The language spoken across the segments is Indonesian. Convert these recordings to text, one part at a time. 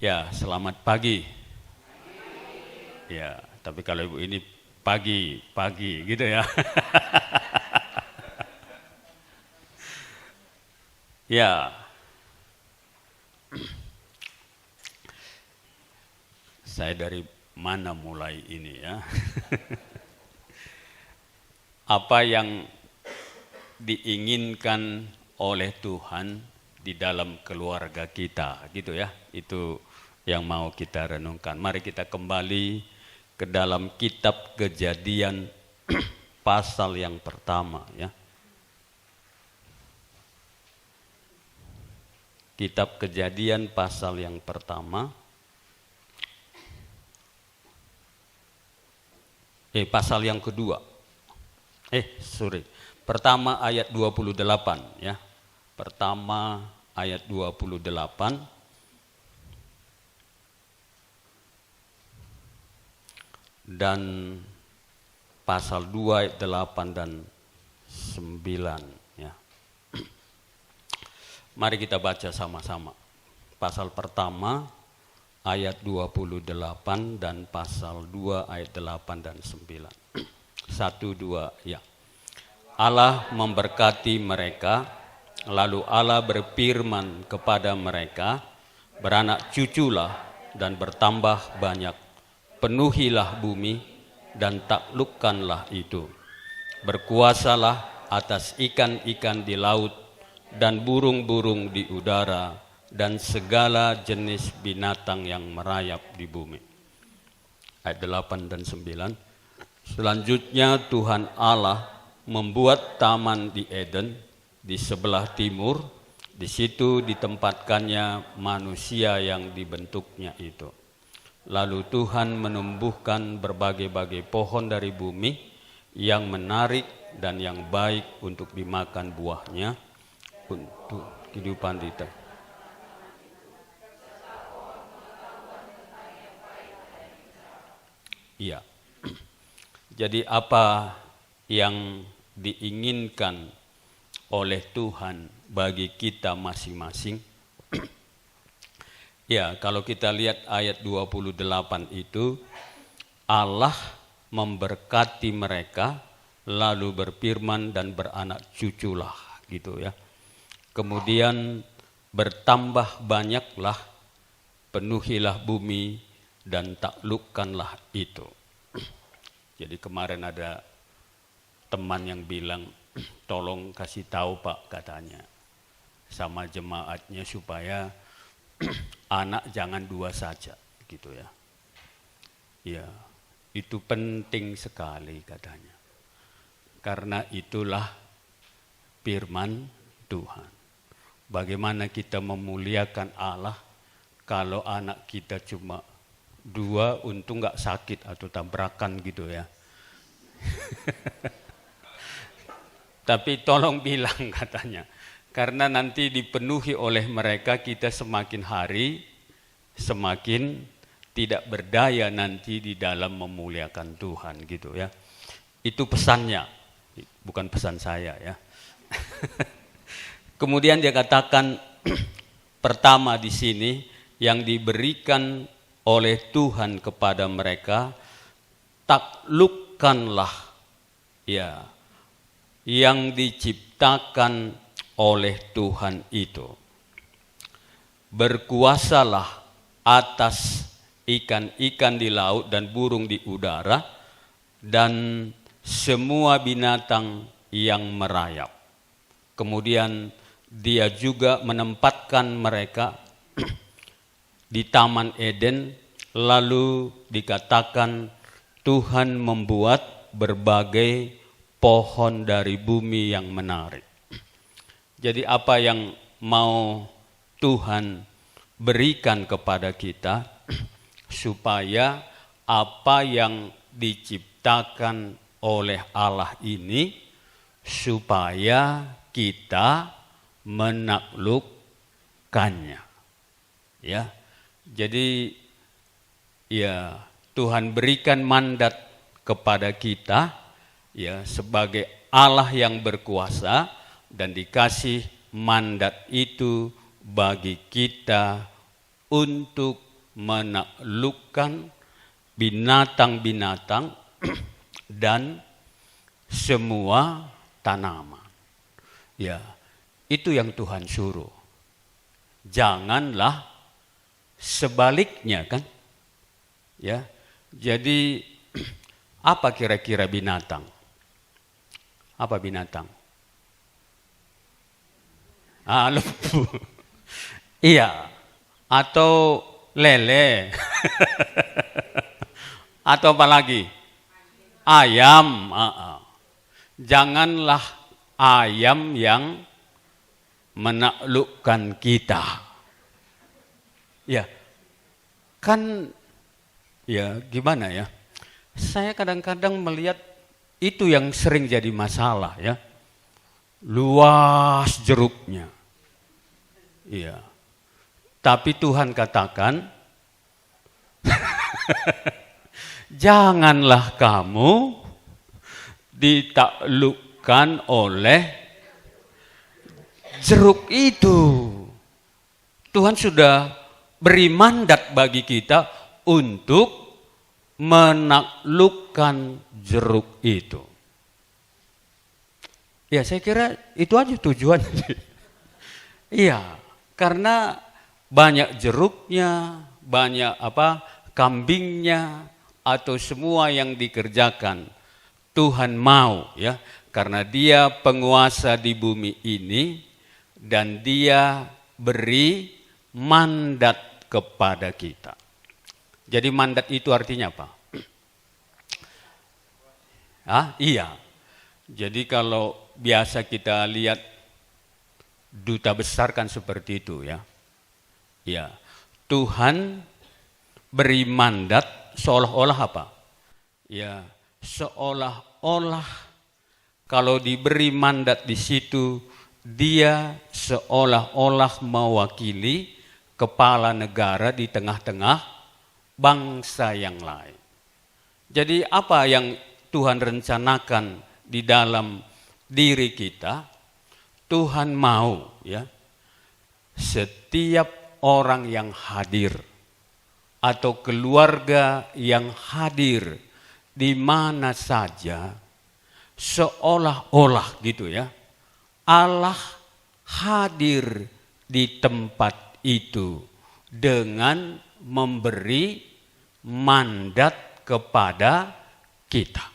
Ya, selamat pagi. Ya, tapi kalau ibu ini pagi gitu ya. Ya, saya dari mana mulai ini ya? Apa yang diinginkan oleh Tuhan di dalam keluarga kita, gitu ya? Itu yang mau kita renungkan. Mari kita kembali ke dalam kitab Kejadian pasal yang pertama ya. Kitab Kejadian pasal yang pertama. Pasal yang kedua. Pertama ayat 28 ya. Pertama ayat 28. Dan pasal 2 ayat 8 dan 9 ya. Mari kita baca sama-sama. Pasal pertama ayat 28 dan pasal 2 ayat 8 dan 9. 1, 2 ya. Allah memberkati mereka, lalu Allah berfirman kepada mereka, beranak cuculah dan bertambah banyak. Penuhilah bumi dan taklukkanlah itu. Berkuasalah atas ikan-ikan di laut dan burung-burung di udara dan segala jenis binatang yang merayap di bumi. Ayat 8 dan 9. Selanjutnya Tuhan Allah membuat taman di Eden di sebelah timur. Di situ ditempatkannya manusia yang dibentuknya itu. Lalu Tuhan menumbuhkan berbagai-bagai pohon dari bumi yang menarik dan yang baik untuk dimakan buahnya untuk kehidupan kita. Iya. Jadi apa yang diinginkan oleh Tuhan bagi kita masing-masing? Ya, kalau kita lihat ayat 28 itu, Allah memberkati mereka, lalu berfirman dan beranak cuculah, gitu ya. Kemudian bertambah banyaklah, penuhilah bumi dan taklukkanlah itu. Jadi kemarin ada teman yang bilang, tolong kasih tahu Pak, katanya, sama jemaatnya supaya anak jangan 2 saja, gitu ya. Ya, itu penting sekali katanya. Karena itulah firman Tuhan. Bagaimana kita memuliakan Allah kalau anak kita cuma 2, untung nggak sakit atau tabrakan gitu ya. Tapi tolong bilang katanya, karena nanti dipenuhi oleh mereka, kita semakin hari semakin tidak berdaya nanti di dalam memuliakan Tuhan, gitu ya. Itu pesannya, bukan pesan saya ya. Kemudian dia katakan pertama di sini yang diberikan oleh Tuhan kepada mereka, taklukkanlah ya yang diciptakan oleh Tuhan itu. Berkuasalah atas ikan-ikan di laut dan burung di udara dan semua binatang yang merayap. Kemudian dia juga menempatkan mereka di Taman Eden, lalu dikatakan Tuhan membuat berbagai pohon dari bumi yang menarik. Jadi apa yang mau Tuhan berikan kepada kita supaya apa yang diciptakan oleh Allah ini supaya kita menaklukkannya. Ya. Jadi ya Tuhan berikan mandat kepada kita ya sebagai Allah yang berkuasa, dan dikasih mandat itu bagi kita untuk menaklukkan binatang-binatang dan semua tanaman. Ya, itu yang Tuhan suruh. Janganlah sebaliknya kan? Ya. Jadi apa kira-kira binatang? Apa binatang? Lembu. Iya. Atau lele. Atau apa lagi? Ayam. Janganlah ayam yang menaklukkan kita. Ya. Kan ya gimana ya? Saya kadang-kadang melihat itu yang sering jadi masalah ya. Luas jeruknya. Iya. Tapi Tuhan katakan janganlah kamu ditaklukkan oleh jeruk itu. Tuhan sudah beri mandat bagi kita untuk menaklukkan jeruk itu. Ya, saya kira itu aja tujuannya. Iya, karena banyak jeruknya, banyak kambingnya atau semua yang dikerjakan. Tuhan mau ya, karena Dia penguasa di bumi ini dan Dia beri mandat kepada kita. Jadi mandat itu artinya apa? Iya. Jadi kalau biasa kita lihat duta besar kan seperti itu ya. Ya. Tuhan beri mandat seolah-olah apa? Ya, seolah-olah kalau diberi mandat di situ dia seolah-olah mewakili kepala negara di tengah-tengah bangsa yang lain. Jadi apa yang Tuhan rencanakan di dalam diri kita, Tuhan mau ya, setiap orang yang hadir atau keluarga yang hadir di mana saja seolah-olah gitu ya, Allah hadir di tempat itu dengan memberi mandat kepada kita.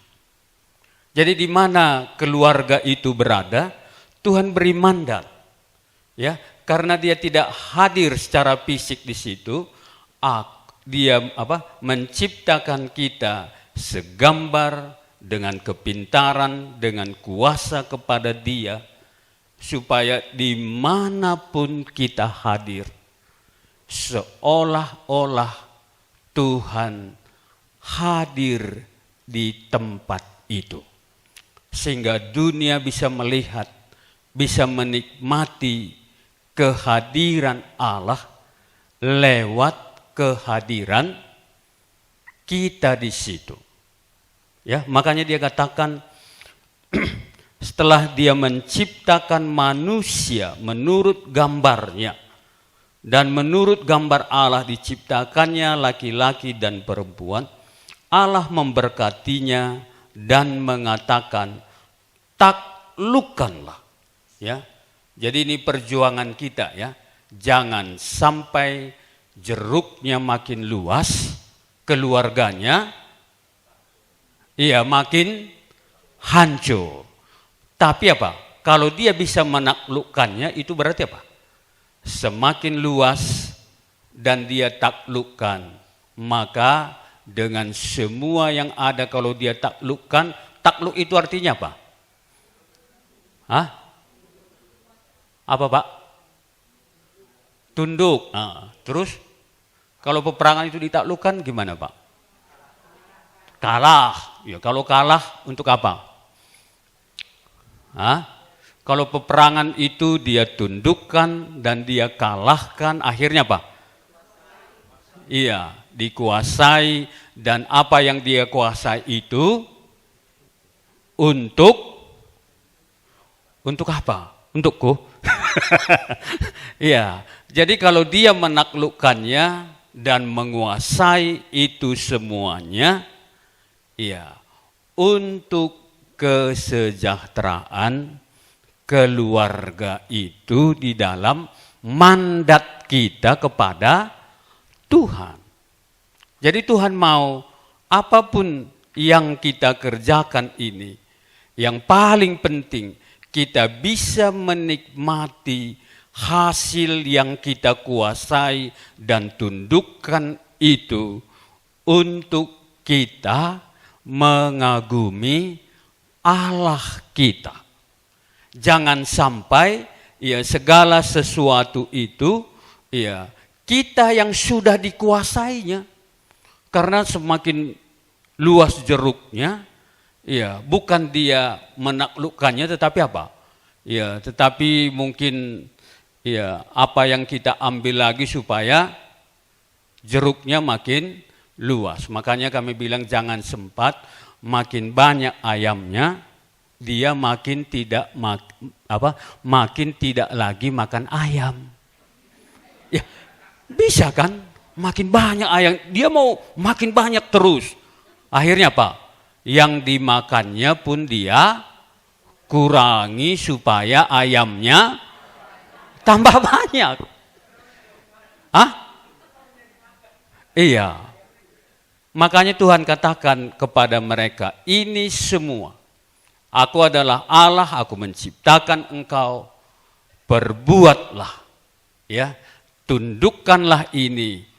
Jadi di mana keluarga itu berada, Tuhan beri mandat. Ya, karena Dia tidak hadir secara fisik di situ, Dia menciptakan kita segambar dengan kepintaran, dengan kuasa kepada Dia, supaya dimanapun kita hadir, seolah-olah Tuhan hadir di tempat itu. Sehingga dunia bisa melihat, bisa menikmati kehadiran Allah lewat kehadiran kita di situ. Ya, makanya Dia katakan setelah Dia menciptakan manusia menurut gambarnya, dan menurut gambar Allah diciptakannya laki-laki dan perempuan, Allah memberkatinya dan mengatakan, taklukkanlah. Ya, jadi ini perjuangan kita ya. Jangan sampai jeruknya makin luas, keluarganya makin hancur. Tapi apa? Kalau dia bisa menaklukkannya, itu berarti apa? Semakin luas dan dia taklukkan, maka dengan semua yang ada kalau dia taklukkan, takluk itu artinya apa? Apa Pak? Tunduk. Terus kalau peperangan itu ditaklukkan gimana Pak? Kalah. Ya, kalau kalah untuk apa? Kalau peperangan itu dia tundukkan dan dia kalahkan, akhirnya apa? Iya, dikuasai, dan apa yang dia kuasai itu untuk apa? Untukku. Iya. Jadi kalau dia menaklukkannya, dan menguasai itu semuanya, ya, untuk kesejahteraan keluarga itu di dalam mandat kita kepada Tuhan. Jadi Tuhan mau apapun yang kita kerjakan ini, yang paling penting kita bisa menikmati hasil yang kita kuasai dan tundukkan itu untuk kita mengagumi Allah kita. Jangan sampai ya segala sesuatu itu ya kita yang sudah dikuasainya. Karena semakin luas jeruknya, ya bukan dia menaklukkannya tetapi apa? Ya, tetapi mungkin ya, apa yang kita ambil lagi supaya jeruknya makin luas. Makanya kami bilang jangan sempat, makin banyak ayamnya, dia makin tidak makin tidak lagi makan ayam. Ya, bisa kan? Makin banyak ayam, dia mau makin banyak terus. Akhirnya apa? Yang dimakannya pun dia kurangi supaya ayamnya tambah banyak. Iya. Makanya Tuhan katakan kepada mereka, ini semua. Aku adalah Allah, aku menciptakan engkau. Berbuatlah. Ya, tundukkanlah ini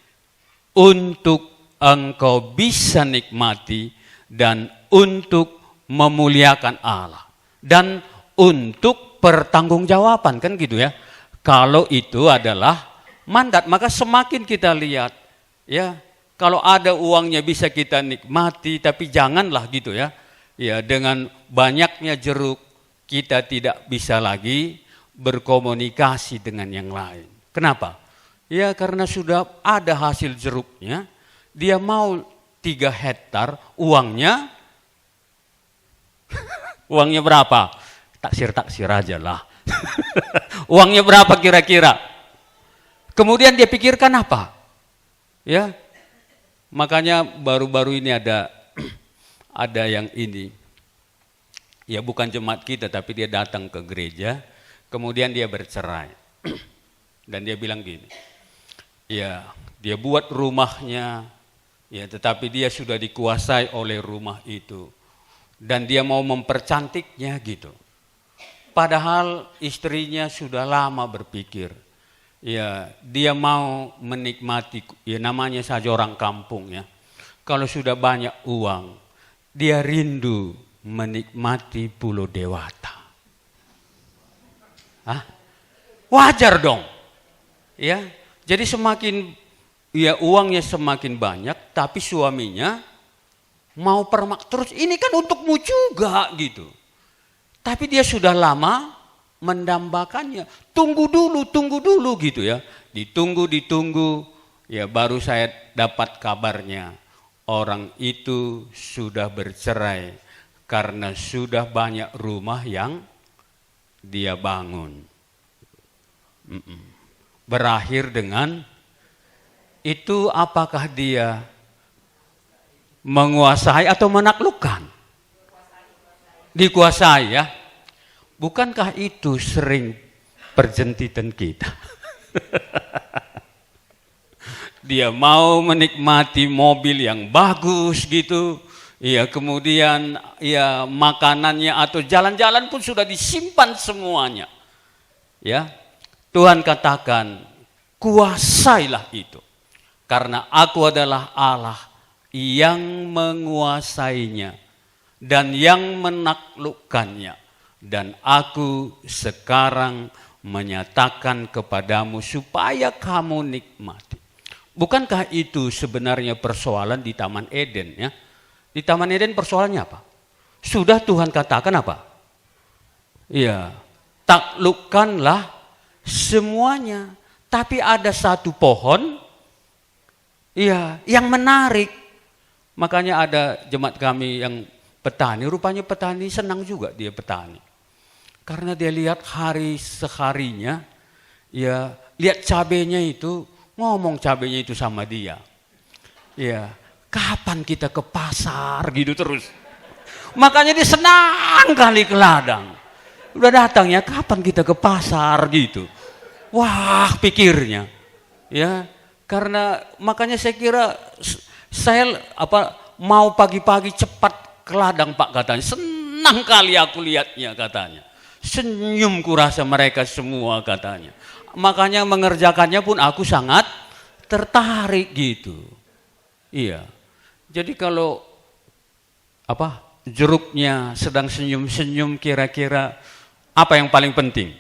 untuk engkau bisa nikmati dan untuk memuliakan Allah. Dan untuk pertanggungjawaban, kan gitu ya. Kalau itu adalah mandat, maka semakin kita lihat, ya, kalau ada uangnya bisa kita nikmati, tapi janganlah gitu ya. Ya, dengan banyaknya jeruk kita tidak bisa lagi berkomunikasi dengan yang lain. Kenapa? Ya karena sudah ada hasil jeruknya, dia mau 3 hektar, uangnya uangnya berapa? Taksir aja lah. Uangnya berapa kira-kira? Kemudian dia pikirkan apa? Ya, makanya baru-baru ini ada yang ini. Ya bukan jemaat kita, tapi dia datang ke gereja, kemudian dia bercerai. Dan dia bilang gini, ya dia buat rumahnya, ya tetapi dia sudah dikuasai oleh rumah itu. Dan dia mau mempercantiknya gitu. Padahal istrinya sudah lama berpikir, ya dia mau menikmati, ya namanya saja orang kampung ya. Kalau sudah banyak uang, dia rindu menikmati Pulau Dewata. Wajar dong. Ya, jadi semakin ya uangnya semakin banyak, tapi suaminya mau permak terus. Ini kan untukmu juga gitu. Tapi dia sudah lama mendambakannya. Tunggu dulu gitu ya. Ditunggu, ya baru saya dapat kabarnya. Orang itu sudah bercerai karena sudah banyak rumah yang dia bangun. Berakhir dengan itu, apakah dia menguasai atau menaklukkan? Dikuasai ya. Bukankah itu sering perjentitan kita? Dia mau menikmati mobil yang bagus gitu. Ya kemudian ya makanannya atau jalan-jalan pun sudah disimpan semuanya. Ya. Tuhan katakan, kuasailah itu. Karena aku adalah Allah yang menguasainya dan yang menaklukkannya. Dan aku sekarang menyatakan kepadamu supaya kamu nikmati. Bukankah itu sebenarnya persoalan di Taman Eden ya? Di Taman Eden persoalannya apa? Sudah Tuhan katakan apa? Ya, taklukkanlah semuanya. Tapi ada satu pohon ya yang menarik. Makanya ada jemaat kami yang petani, rupanya petani senang juga dia petani. Karena dia lihat hari seharinya, ya lihat cabenya itu Ngomong cabenya itu sama dia. Ya, kapan kita ke pasar gitu terus. Makanya dia senang kali ke ladang. Udah datangnya kapan kita ke pasar gitu. Wah, pikirnya. Ya, karena makanya saya kira saya mau pagi-pagi cepat ke ladang Pak katanya. Senang kali aku lihatnya katanya. Senyum kurasa mereka semua katanya. Makanya mengerjakannya pun aku sangat tertarik gitu. Iya. Jadi kalau jeruknya sedang senyum-senyum, kira-kira apa yang paling penting?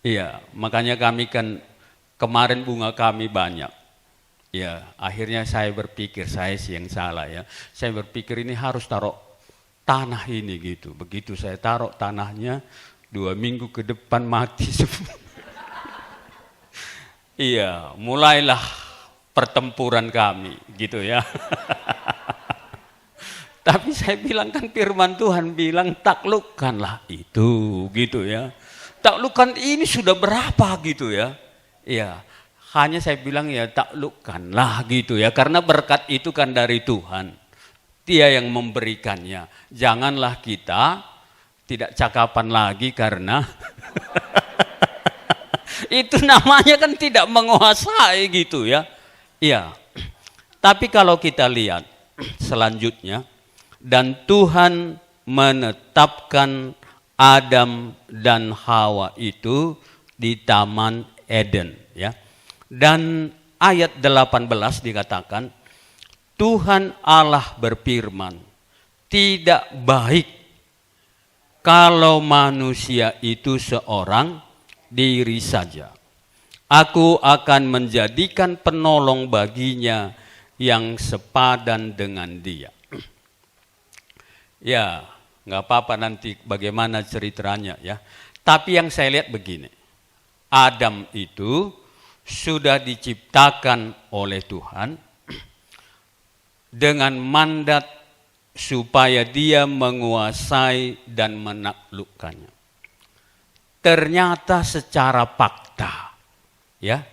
Iya, makanya kami kan kemarin bunga kami banyak. Ya, akhirnya saya berpikir, saya sih yang salah ya. Saya berpikir ini harus taruh tanah ini gitu. Begitu saya taruh tanahnya, 2 minggu ke depan mati semua. Iya, mulailah pertempuran kami gitu ya. Tapi saya bilang kan firman Tuhan bilang taklukkanlah itu gitu ya. Taklukkan ini sudah berapa gitu ya. Iya, hanya saya bilang ya taklukkanlah gitu ya. Karena berkat itu kan dari Tuhan. Dia yang memberikannya. Janganlah kita tidak cakapan lagi karena itu namanya kan tidak menguasai gitu ya. Iya. Tapi kalau kita lihat selanjutnya, dan Tuhan menetapkan Adam dan Hawa itu di Taman Eden ya. Dan ayat 18 dikatakan, Tuhan Allah berfirman, tidak baik kalau manusia itu seorang diri saja. Aku akan menjadikan penolong baginya yang sepadan dengan dia. Ya, nggak apa-apa nanti bagaimana ceritanya ya. Tapi yang saya lihat begini, Adam itu sudah diciptakan oleh Tuhan dengan mandat supaya dia menguasai dan menaklukkannya. Ternyata secara fakta, ya,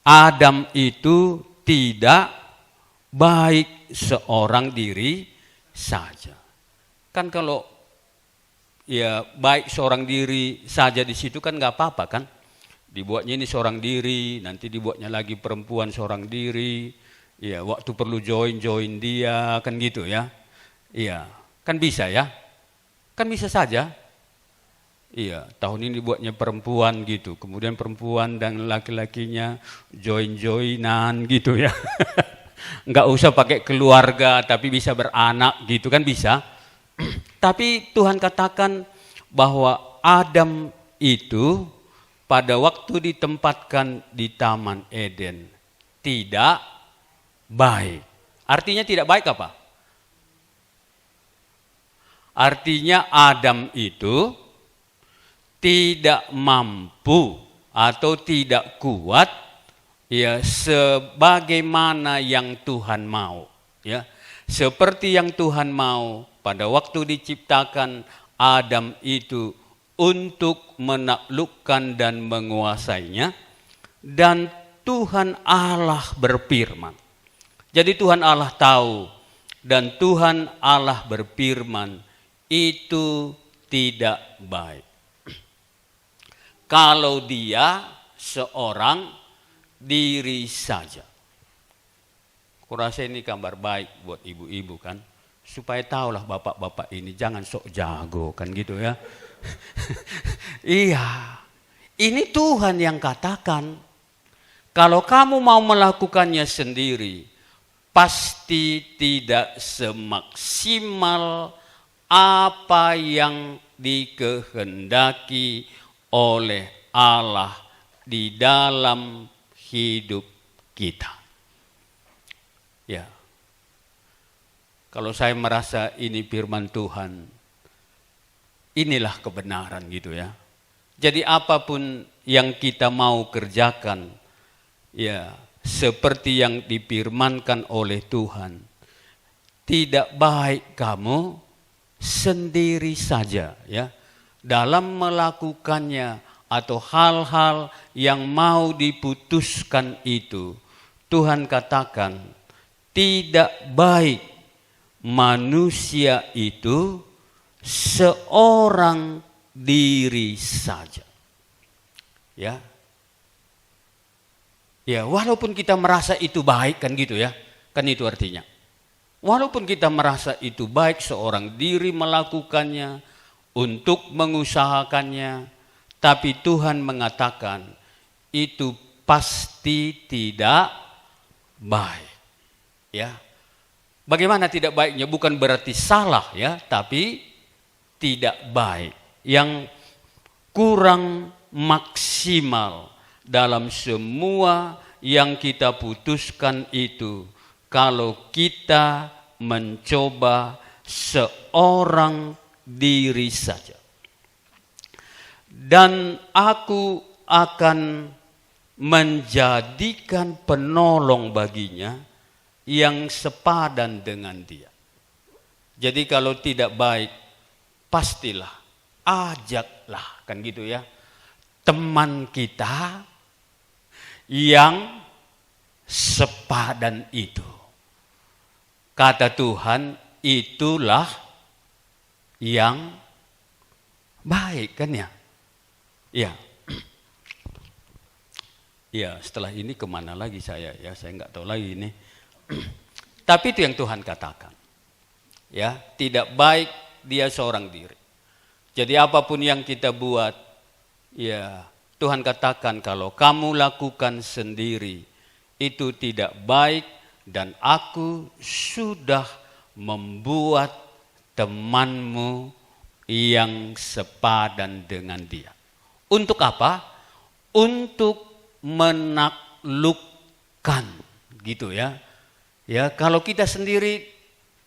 Adam itu tidak baik seorang diri saja. Kan kalau ya baik seorang diri saja di situ kan nggak apa-apa kan. Dibuatnya ini seorang diri, nanti dibuatnya lagi perempuan seorang diri. Ya, waktu perlu join dia kan gitu ya. Iya, kan bisa ya. Kan bisa saja. Iya, tahun ini dibuatnya perempuan gitu. Kemudian perempuan dan laki-lakinya join-joinan gitu ya. Nggak usah pakai keluarga tapi bisa beranak gitu kan bisa. Tapi Tuhan katakan bahwa Adam itu pada waktu ditempatkan di Taman Eden tidak baik. Artinya tidak baik apa? Artinya Adam itu tidak mampu atau tidak kuat ya sebagaimana yang Tuhan mau ya. Seperti yang Tuhan mau pada waktu diciptakan Adam itu untuk menaklukkan dan menguasainya, dan Tuhan Allah berfirman. Jadi Tuhan Allah tahu dan Tuhan Allah berfirman itu tidak baik. Kalau dia seorang diri saja. Kurasa ini kabar baik buat ibu-ibu kan. Supaya tahulah bapak-bapak ini jangan sok jago kan gitu ya. Iya, ini Tuhan yang katakan. Kalau kamu mau melakukannya sendiri, pasti tidak semaksimal apa yang dikehendaki oleh Allah di dalam hidup kita. Ya, kalau saya merasa ini firman Tuhan, inilah kebenaran gitu ya. Jadi apapun yang kita mau kerjakan, ya seperti yang difirmankan oleh Tuhan, tidak baik kamu sendiri saja ya. Dalam melakukannya atau hal-hal yang mau diputuskan itu, Tuhan katakan tidak baik manusia itu seorang diri saja. Ya. Ya, walaupun kita merasa itu baik kan gitu ya. Kan itu artinya. Walaupun kita merasa itu baik seorang diri melakukannya, untuk mengusahakannya, tapi Tuhan mengatakan itu pasti tidak baik. Ya. Bagaimana tidak baiknya? Bukan berarti salah ya, tapi tidak baik. Yang kurang maksimal dalam semua yang kita putuskan itu, kalau kita mencoba seorang diri saja. Dan aku akan menjadikan penolong baginya yang sepadan dengan dia. Jadi kalau tidak baik, pastilah, ajaklah, kan gitu ya, teman kita yang sepadan itu. Kata Tuhan, itulah yang baik kan ya? Ya. Ya, setelah ini kemana lagi saya ya? Saya nggak tahu lagi ini. Tapi itu yang Tuhan katakan. Ya, tidak baik dia seorang diri. Jadi apapun yang kita buat, ya Tuhan katakan kalau kamu lakukan sendiri itu tidak baik, dan aku sudah membuat temanmu yang sepadan dengan dia. Untuk apa? Untuk menaklukkan, gitu ya. Ya, kalau kita sendiri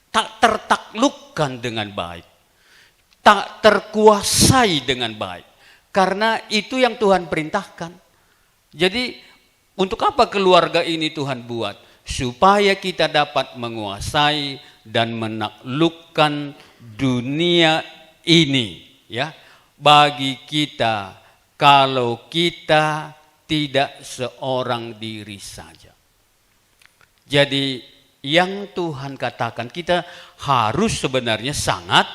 tak tertaklukkan dengan baik, tak terkuasai dengan baik, karena itu yang Tuhan perintahkan. Jadi untuk apa keluarga ini Tuhan buat? Supaya kita dapat menguasai dan menaklukkan dunia ini, ya. Bagi kita, kalau kita tidak seorang diri saja. Jadi yang Tuhan katakan, kita harus sebenarnya sangat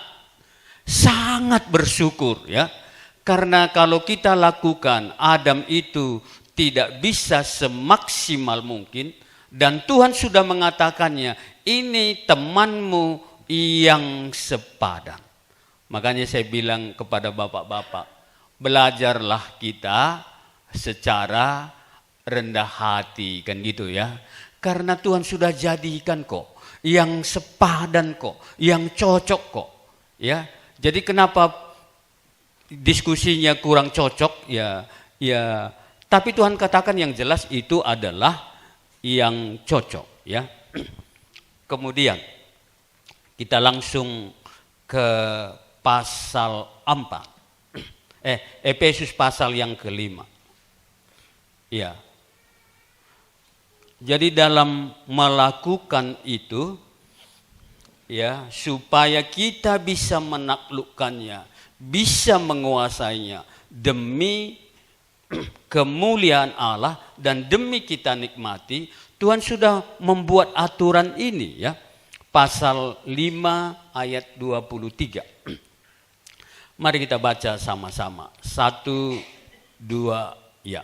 bersyukur ya. Karena kalau kita lakukan, Adam itu tidak bisa semaksimal mungkin. Dan Tuhan sudah mengatakannya, ini temanmu yang sepadan. Makanya saya bilang kepada bapak-bapak, belajarlah kita secara rendah hati, kan gitu ya. Karena Tuhan sudah jadikan kok, yang sepadan kok, yang cocok kok. Ya, jadi kenapa diskusinya kurang cocok? Ya, tapi Tuhan katakan yang jelas itu adalah yang cocok ya. Kemudian kita langsung ke pasal 4. Efesus pasal yang kelima. Ya. Jadi dalam melakukan itu ya, supaya kita bisa menaklukkannya, bisa menguasainya demi kemuliaan Allah dan demi kita nikmati, Tuhan sudah membuat aturan ini ya. Pasal 5 ayat 23. Mari kita baca sama-sama. 1, 2, ya.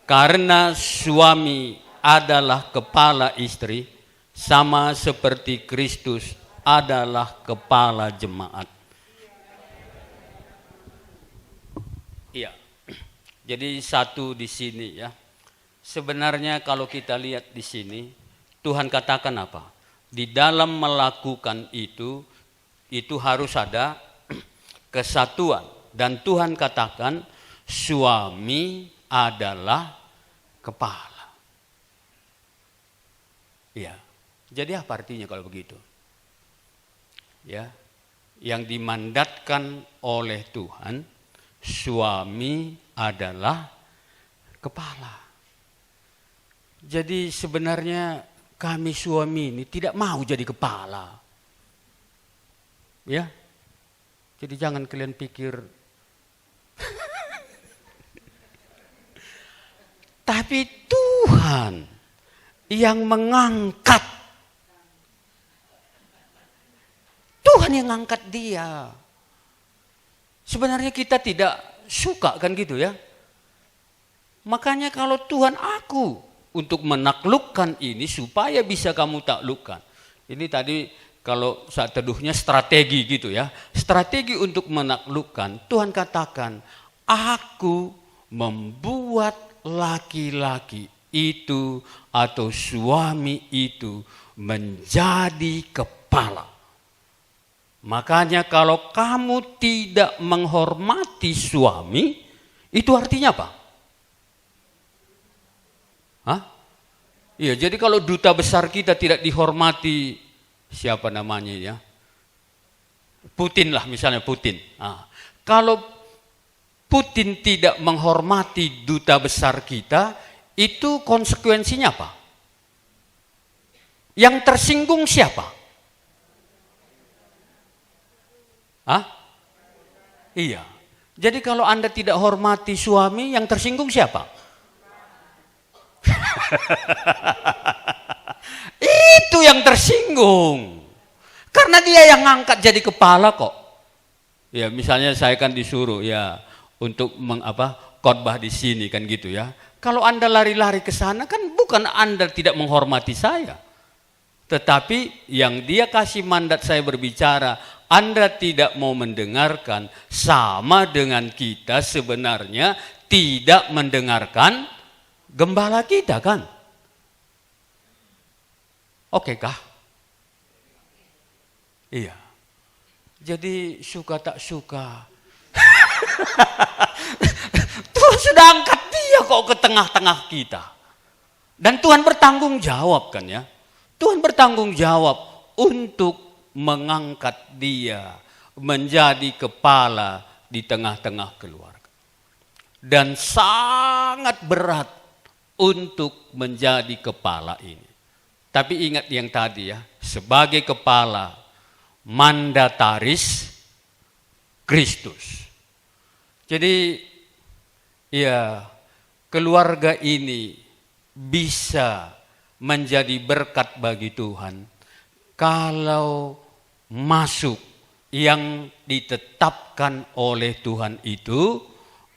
Karena suami adalah kepala istri, sama seperti Kristus adalah kepala jemaat. Iya. Jadi satu di sini ya. Sebenarnya kalau kita lihat di sini, Tuhan katakan apa? Di dalam melakukan itu harus ada kesatuan. Dan Tuhan katakan suami adalah kepala. Ya. Jadi apa artinya kalau begitu? Ya. Yang dimandatkan oleh Tuhan, suami adalah kepala. Jadi sebenarnya kami suami ini tidak mau jadi kepala. Ya. Jadi jangan kalian pikir Tapi Tuhan yang mengangkat. Tuhan yang mengangkat dia. Sebenarnya kita tidak suka kan gitu ya. Makanya kalau Tuhan aku untuk menaklukkan ini supaya bisa kamu taklukkan. Ini tadi kalau saat teduhnya strategi gitu ya. Strategi untuk menaklukkan. Tuhan katakan, aku membuat laki-laki itu atau suami itu menjadi kepala. Makanya kalau kamu tidak menghormati suami, itu artinya apa? Hah? Iya, jadi kalau duta besar kita tidak dihormati, siapa namanya ya? Putin lah misalnya, Putin. Nah, kalau Putin tidak menghormati duta besar kita, itu konsekuensinya apa? Yang tersinggung siapa? Hah? Iya. Jadi kalau Anda tidak hormati suami, yang tersinggung siapa? Itu yang tersinggung. Karena dia yang ngangkat jadi kepala kok. Ya, misalnya saya kan disuruh ya untuk khotbah di sini kan gitu ya. Kalau Anda lari-lari ke sana kan bukan Anda tidak menghormati saya. Tetapi yang dia kasih mandat saya berbicara, Anda tidak mau mendengarkan, sama dengan kita sebenarnya tidak mendengarkan gembala kita kan? Oke kah? Iya. Jadi suka tak suka. Tuhan sudah angkat dia kok ke tengah-tengah kita. Dan Tuhan bertanggung jawab kan ya. Tuhan bertanggung jawab untuk mengangkat dia menjadi kepala di tengah-tengah keluarga. Dan sangat berat untuk menjadi kepala ini. Tapi ingat yang tadi ya, sebagai kepala mandataris Kristus. Jadi ya keluarga ini bisa menjadi berkat bagi Tuhan kalau masuk yang ditetapkan oleh Tuhan itu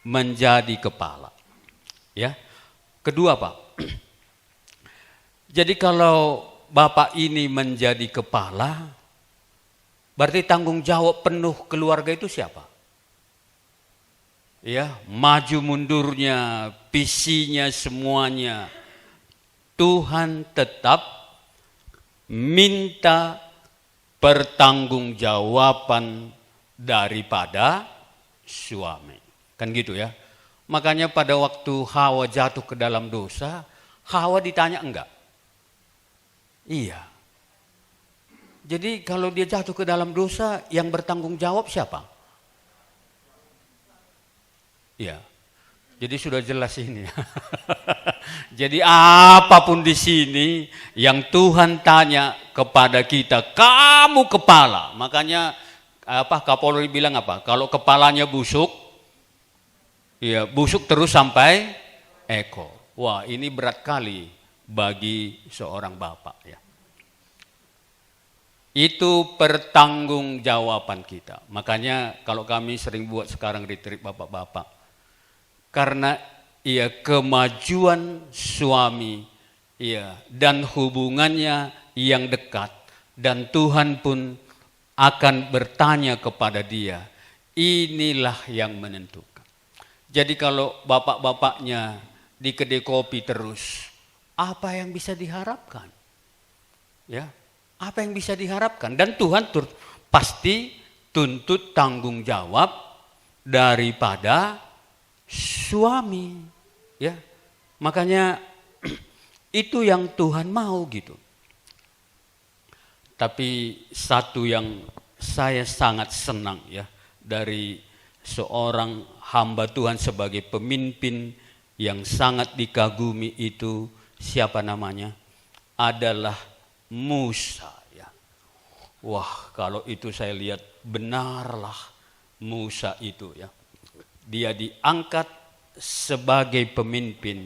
menjadi kepala. Ya. Kedua, Pak. Jadi kalau Bapak ini menjadi kepala, berarti tanggung jawab penuh keluarga itu siapa? Ya, maju mundurnya, visinya semuanya. Tuhan tetap minta pertanggungjawaban daripada suami. Kan gitu ya. Makanya pada waktu Hawa jatuh ke dalam dosa, Hawa ditanya enggak? Iya. Jadi kalau dia jatuh ke dalam dosa, yang bertanggung jawab siapa? Iya. Jadi sudah jelas ini. Jadi apapun di sini yang Tuhan tanya kepada kita, kamu kepala. Makanya Kapolri bilang apa? Kalau kepalanya busuk, ya busuk terus sampai ekor. Wah, ini berat kali bagi seorang bapak ya. Itu pertanggungjawaban kita. Makanya kalau kami sering buat sekarang retreat bapak-bapak. Karena ya kemajuan suami ya dan hubungannya yang dekat dan Tuhan pun akan bertanya kepada dia, inilah yang menentukan. Jadi kalau bapak-bapaknya di kedai kopi terus, apa yang bisa diharapkan? Ya, apa yang bisa diharapkan? Dan Tuhan pasti tuntut tanggung jawab daripada suami, ya. Makanya itu yang Tuhan mau gitu. Tapi satu yang saya sangat senang ya dari seorang hamba Tuhan sebagai pemimpin yang sangat dikagumi itu siapa namanya? Adalah Musa ya. Wah, kalau itu saya lihat benarlah Musa itu ya. Dia diangkat sebagai pemimpin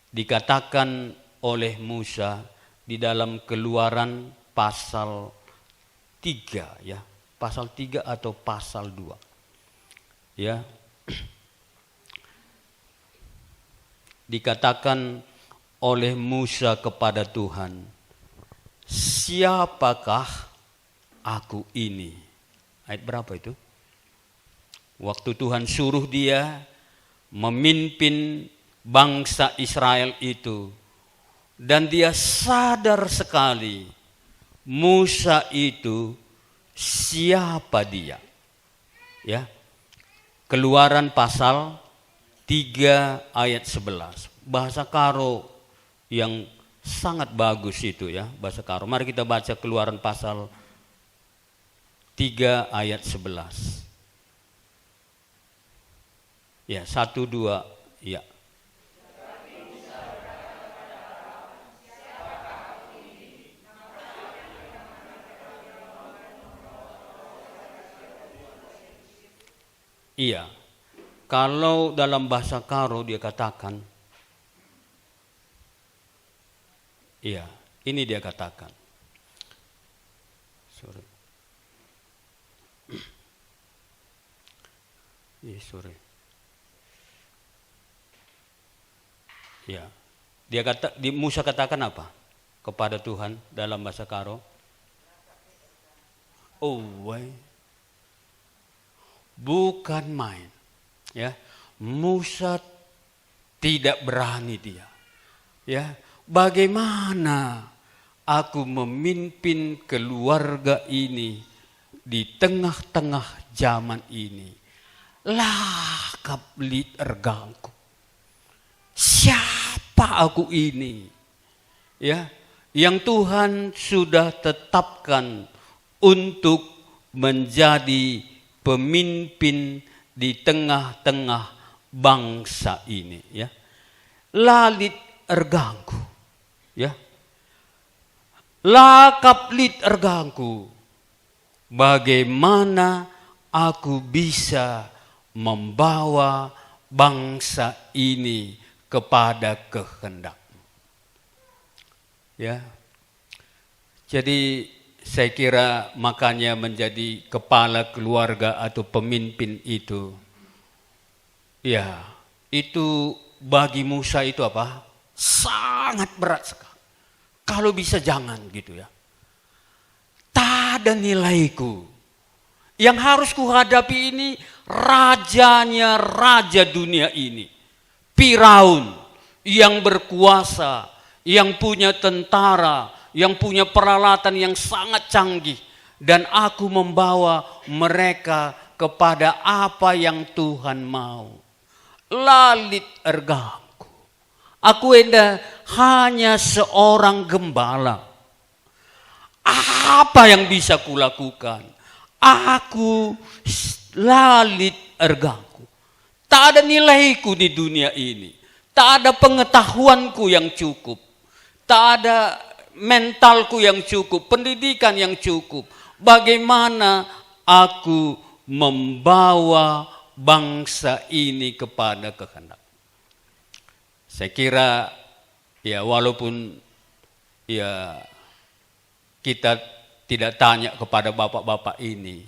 dikatakan oleh Musa di dalam Keluaran pasal 3 ya, pasal 3 atau pasal 2. Ya. Dikatakan oleh Musa kepada Tuhan, siapakah aku ini? Ayat berapa itu? Waktu Tuhan suruh dia memimpin bangsa Israel itu, dan dia sadar sekali Musa itu siapa dia. Ya. Keluaran pasal 3 ayat 11. Bahasa Karo yang sangat bagus itu ya, bahasa Karo. Mari kita baca Keluaran pasal 3 ayat 11. Ya, 1, 2, ya. Iya. Kalau dalam bahasa Karo dia katakan, iya, ini dia katakan. Sorry. Sorry. Ya. Musa katakan apa? Kepada Tuhan dalam bahasa Karo. Oh, bukan main. Ya, Musa tidak berani dia. Ya, bagaimana aku memimpin keluarga ini di tengah-tengah zaman ini? Lah, kaplit ergangku. Siapa aku ini? Ya, yang Tuhan sudah tetapkan untuk menjadi pemimpin di tengah-tengah bangsa ini, ya. Lalit ergangku, ya. Lakaplit ergangku. Bagaimana aku bisa membawa bangsa ini kepada kehendak-Mu? Ya. Jadi saya kira makanya menjadi kepala keluarga atau pemimpin itu, ya, itu bagi Musa itu apa? Sangat berat sekali. Kalau bisa jangan gitu ya. Tak ada nilaiku. Yang harus kuhadapi ini rajanya raja dunia ini. Firaun yang berkuasa, yang punya tentara, yang punya peralatan yang sangat canggih, dan aku membawa mereka kepada apa yang Tuhan mau. Lalit ergangku. Aku hanya seorang gembala. Apa yang bisa kulakukan? Aku lalit ergangku. Tak ada nilaiku di dunia ini. Tak ada pengetahuanku yang cukup. Tak ada mentalku yang cukup, pendidikan yang cukup. Bagaimana aku membawa bangsa ini kepada kehendak? Saya kira ya, walaupun ya kita tidak tanya kepada bapak-bapak ini,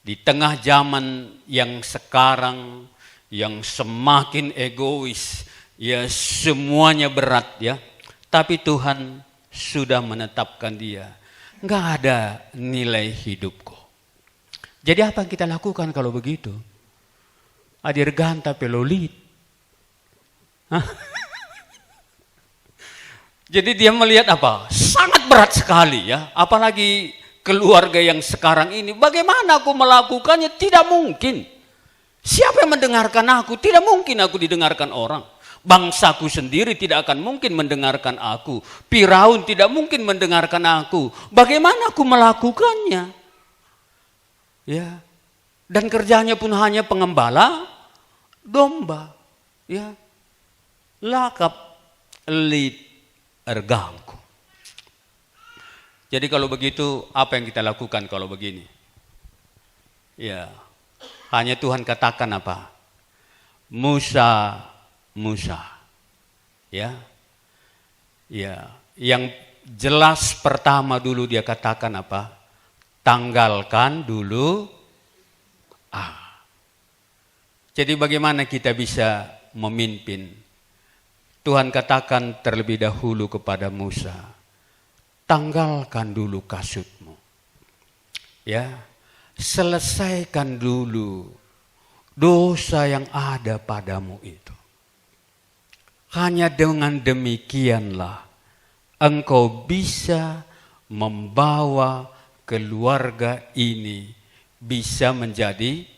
di tengah zaman yang sekarang yang semakin egois, ya semuanya berat ya, tapi Tuhan sudah menetapkan dia. Nggak ada nilai hidupku. Jadi apa yang kita lakukan kalau begitu? Adir ganta pelolit. Jadi dia melihat apa? Sangat berat sekali ya. Apalagi keluarga yang sekarang ini. Bagaimana aku melakukannya? Tidak mungkin. Siapa yang mendengarkan aku? Tidak mungkin aku didengarkan orang. Bangsaku sendiri tidak akan mungkin mendengarkan aku. Firaun tidak mungkin mendengarkan aku. Bagaimana aku melakukannya? Ya. Dan kerjanya pun hanya pengembala domba. Ya. Lakap lit ergangku. Jadi kalau begitu, apa yang kita lakukan kalau begini? Ya. Hanya Tuhan katakan apa? Musa, Ya. Ya, yang jelas pertama dulu dia katakan apa? Tanggalkan dulu Jadi bagaimana kita bisa memimpin? Tuhan katakan terlebih dahulu kepada Musa, tanggalkan dulu kasutmu. Ya, selesaikan dulu dosa yang ada padamu itu. Hanya dengan demikianlah engkau bisa membawa keluarga ini bisa menjadi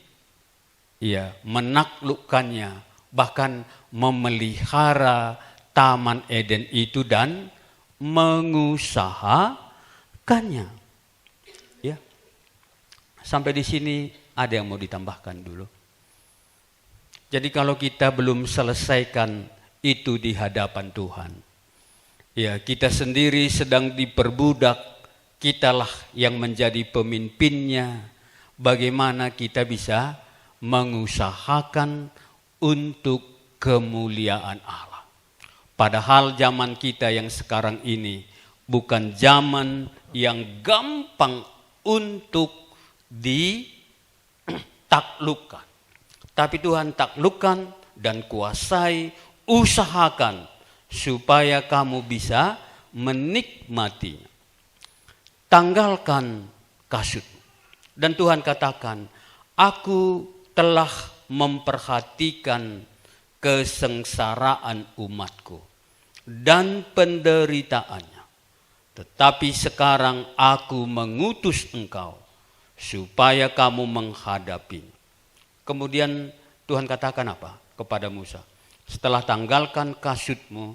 menaklukkannya, bahkan memelihara Taman Eden itu dan mengusahakannya. Ya. Sampai di sini ada yang mau ditambahkan dulu. Jadi kalau kita belum selesaikan itu di hadapan Tuhan, ya kita sendiri sedang diperbudak, kitalah yang menjadi pemimpinnya. Bagaimana kita bisa mengusahakan untuk kemuliaan Allah. Padahal zaman kita yang sekarang ini bukan zaman yang gampang untuk ditaklukkan. Tapi Tuhan taklukkan dan kuasai, usahakan supaya kamu bisa menikmatinya. Tanggalkan kasutmu. Dan Tuhan katakan, aku telah memperhatikan kesengsaraan umatku dan penderitaannya. Tetapi sekarang aku mengutus engkau supaya kamu menghadapinya. Kemudian Tuhan katakan apa kepada Musa? Setelah tanggalkan kasutmu,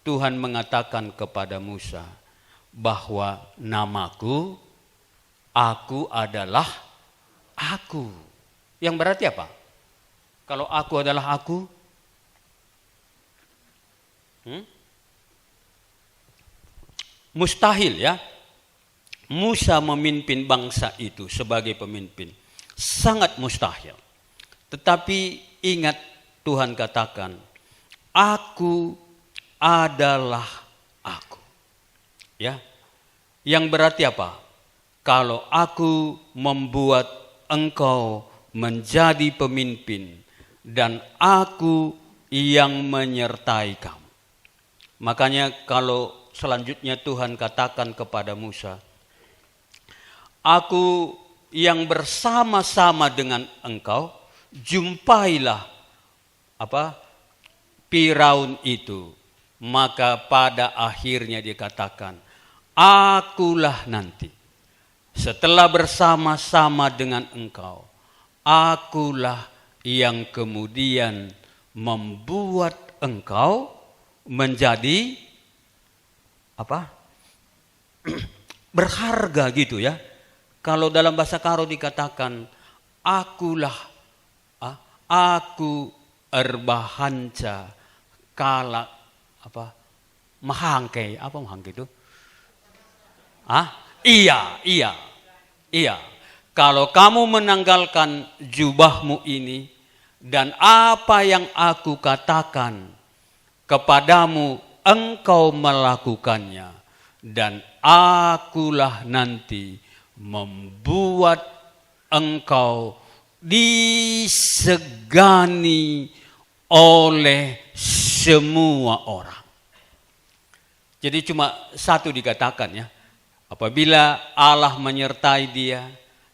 Tuhan mengatakan kepada Musa bahwa namaku, aku adalah aku. Yang berarti apa? Kalau aku adalah aku, mustahil ya Musa memimpin bangsa itu sebagai pemimpin. Sangat mustahil. Tetapi ingat Tuhan katakan, aku adalah aku. Ya. Yang berarti apa? Kalau aku membuat engkau menjadi pemimpin dan aku yang menyertai kamu. Makanya kalau selanjutnya Tuhan katakan kepada Musa, aku yang bersama-sama dengan engkau, jumpailah Firaun itu. Maka pada akhirnya dia katakan, akulah nanti setelah bersama-sama dengan engkau, akulah yang kemudian membuat engkau menjadi berharga gitu ya. Kalau dalam bahasa Karo dikatakan, akulah aku erbahanca kala mahangke. Apa mahangke itu? Iya. Kalau kamu menanggalkan jubahmu ini dan apa yang aku katakan kepadamu, engkau melakukannya, dan akulah nanti membuat engkau disegani oleh semua orang. Jadi cuma satu dikatakan ya, apabila Allah menyertai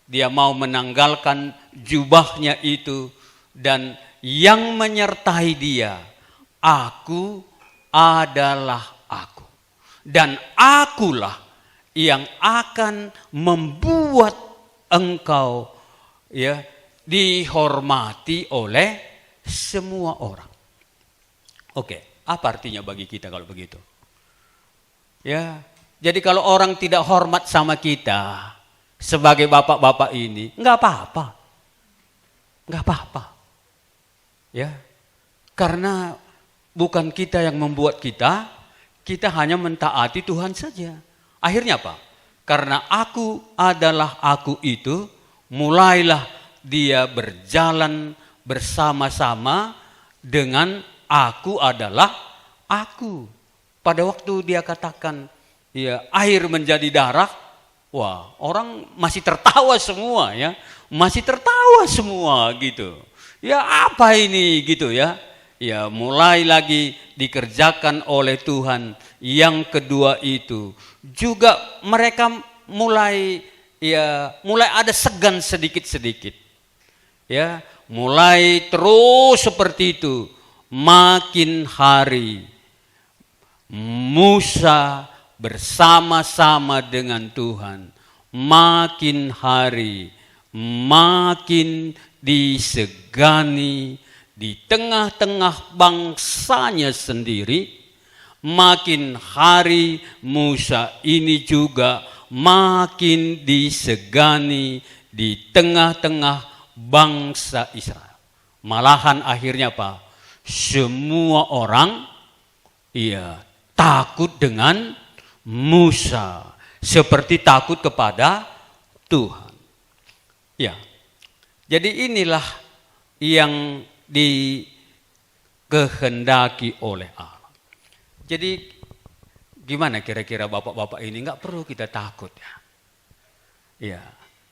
dia mau menanggalkan jubahnya itu, dan yang menyertai dia, aku adalah aku. Dan akulah yang akan membuat engkau dihormati oleh semua orang. Oke, apa artinya bagi kita kalau begitu? Ya, jadi kalau orang tidak hormat sama kita sebagai bapak-bapak ini, enggak apa-apa. Ya. Karena bukan kita yang membuat kita hanya mentaati Tuhan saja. Akhirnya apa? Karena aku adalah aku itu, mulailah dia berjalan bersama-sama dengan aku adalah aku. Pada waktu dia katakan ya air menjadi darah, wah orang masih tertawa semua ya, masih tertawa semua gitu. Ya apa ini gitu ya. Ya mulai lagi dikerjakan oleh Tuhan. Yang kedua itu juga mereka mulai ada segan sedikit-sedikit. Ya, mulai terus seperti itu. Makin hari Musa bersama-sama dengan Tuhan, makin hari makin disegani di tengah-tengah bangsanya sendiri. Makin hari Musa ini juga makin disegani di tengah-tengah bangsa Israel. Malahan akhirnya apa? Semua orang takut dengan Musa seperti takut kepada Tuhan. Ya. Jadi inilah yang dikehendaki oleh Allah. Jadi gimana kira-kira bapak-bapak ini? Nggak perlu kita takut ya. Ya,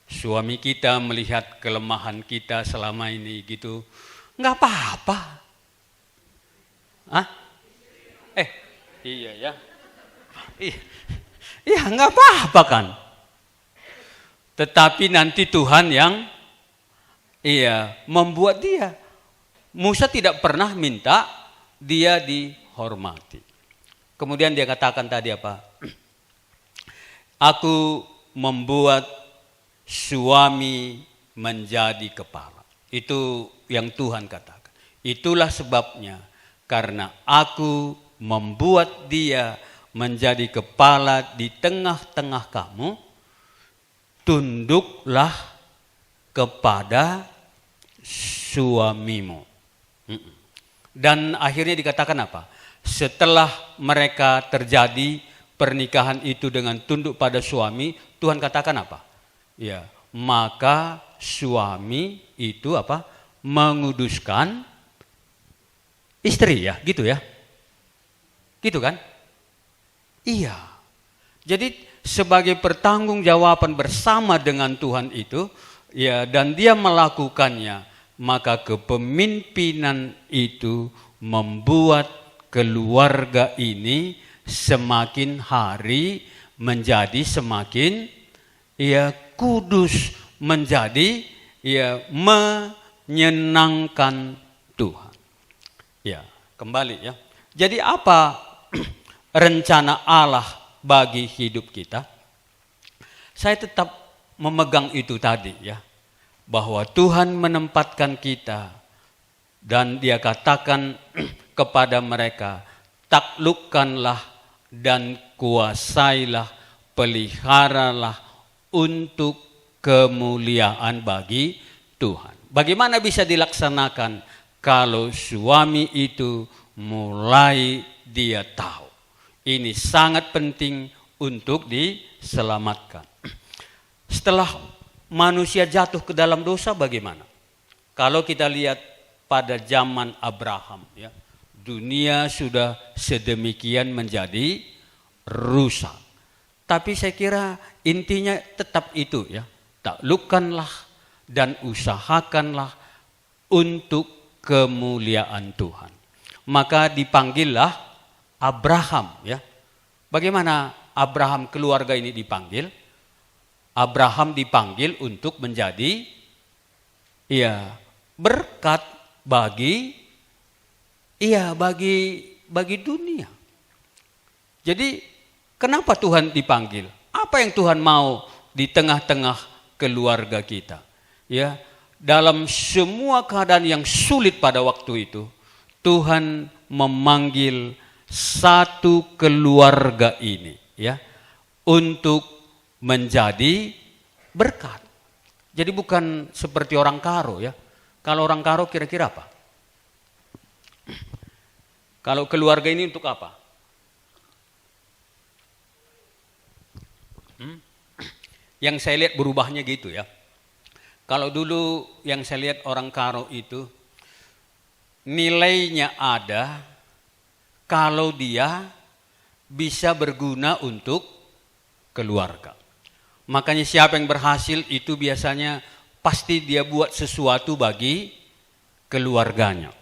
suami kita melihat kelemahan kita selama ini gitu, nggak apa-apa. Hah? Iya ya. Iya nggak apa-apa kan. Tetapi nanti Tuhan yang membuat dia. Musa tidak pernah minta dia dihormati. Kemudian dia katakan tadi apa? Aku membuat suami menjadi kepala. Itu yang Tuhan katakan. Itulah sebabnya karena aku membuat dia menjadi kepala di tengah-tengah kamu, tunduklah kepada suamimu. Dan akhirnya dikatakan apa? Setelah mereka terjadi pernikahan itu dengan tunduk pada suami, Tuhan katakan apa? Ya, maka suami itu apa? Menguduskan istri ya, gitu ya. Gitu kan? Iya. Jadi sebagai pertanggungjawaban bersama dengan Tuhan itu, ya, dan dia melakukannya, maka kepemimpinan itu membuat keluarga ini semakin hari menjadi semakin kudus, menjadi menyenangkan Tuhan. Ya, kembali ya. Jadi apa rencana Allah bagi hidup kita? Saya tetap memegang itu tadi ya, bahwa Tuhan menempatkan kita dan dia katakan kepada mereka, taklukkanlah dan kuasailah, peliharalah untuk kemuliaan bagi Tuhan. Bagaimana bisa dilaksanakan kalau suami itu mulai dia tahu? Ini sangat penting untuk diselamatkan. Setelah manusia jatuh ke dalam dosa bagaimana? Kalau kita lihat pada zaman Abraham ya, dunia sudah sedemikian menjadi rusak. Tapi saya kira intinya tetap itu ya. Taklukkanlah dan usahakanlah untuk kemuliaan Tuhan. Maka dipanggillah Abraham ya. Bagaimana Abraham keluarga ini dipanggil? Abraham dipanggil untuk menjadi berkat bagi dunia. Jadi kenapa Tuhan dipanggil? Apa yang Tuhan mau di tengah-tengah keluarga kita? Ya, dalam semua keadaan yang sulit pada waktu itu, Tuhan memanggil satu keluarga ini ya untuk menjadi berkat. Jadi bukan seperti orang karo ya. Kalau orang karo kira-kira apa? Kalau keluarga ini untuk apa? Yang saya lihat berubahnya gitu ya. Kalau dulu yang saya lihat orang karo itu nilainya ada, kalau dia bisa berguna untuk keluarga. Makanya siapa yang berhasil itu biasanya pasti dia buat sesuatu bagi keluarganya.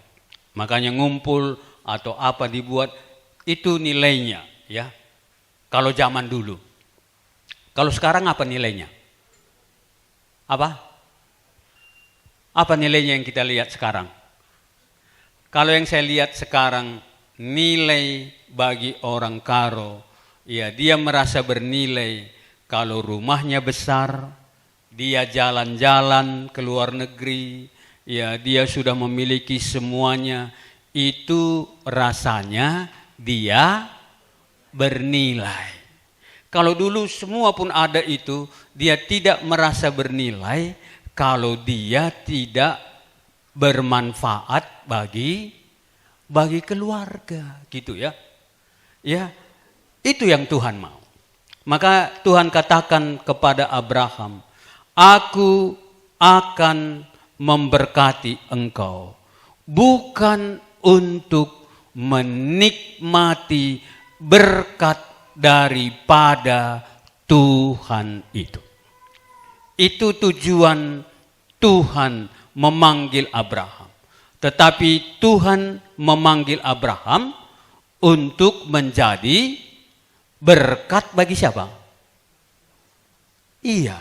Makanya ngumpul atau apa dibuat itu nilainya, ya. Kalau zaman dulu. Kalau sekarang apa nilainya? Apa? Apa nilainya yang kita lihat sekarang? Kalau yang saya lihat sekarang, nilai bagi orang Karo, ya dia merasa bernilai kalau rumahnya besar, dia jalan-jalan ke luar negeri, ya dia sudah memiliki semuanya, itu rasanya dia bernilai. Kalau dulu semua pun ada itu, dia tidak merasa bernilai kalau dia tidak bermanfaat bagi keluarga, gitu ya. Ya, itu yang Tuhan mau. Maka Tuhan katakan kepada Abraham, "Aku akan memberkati engkau bukan untuk menikmati berkat daripada Tuhan itu." Itu tujuan Tuhan memanggil Abraham. Tetapi Tuhan memanggil Abraham untuk menjadi berkat bagi siapa? Iya.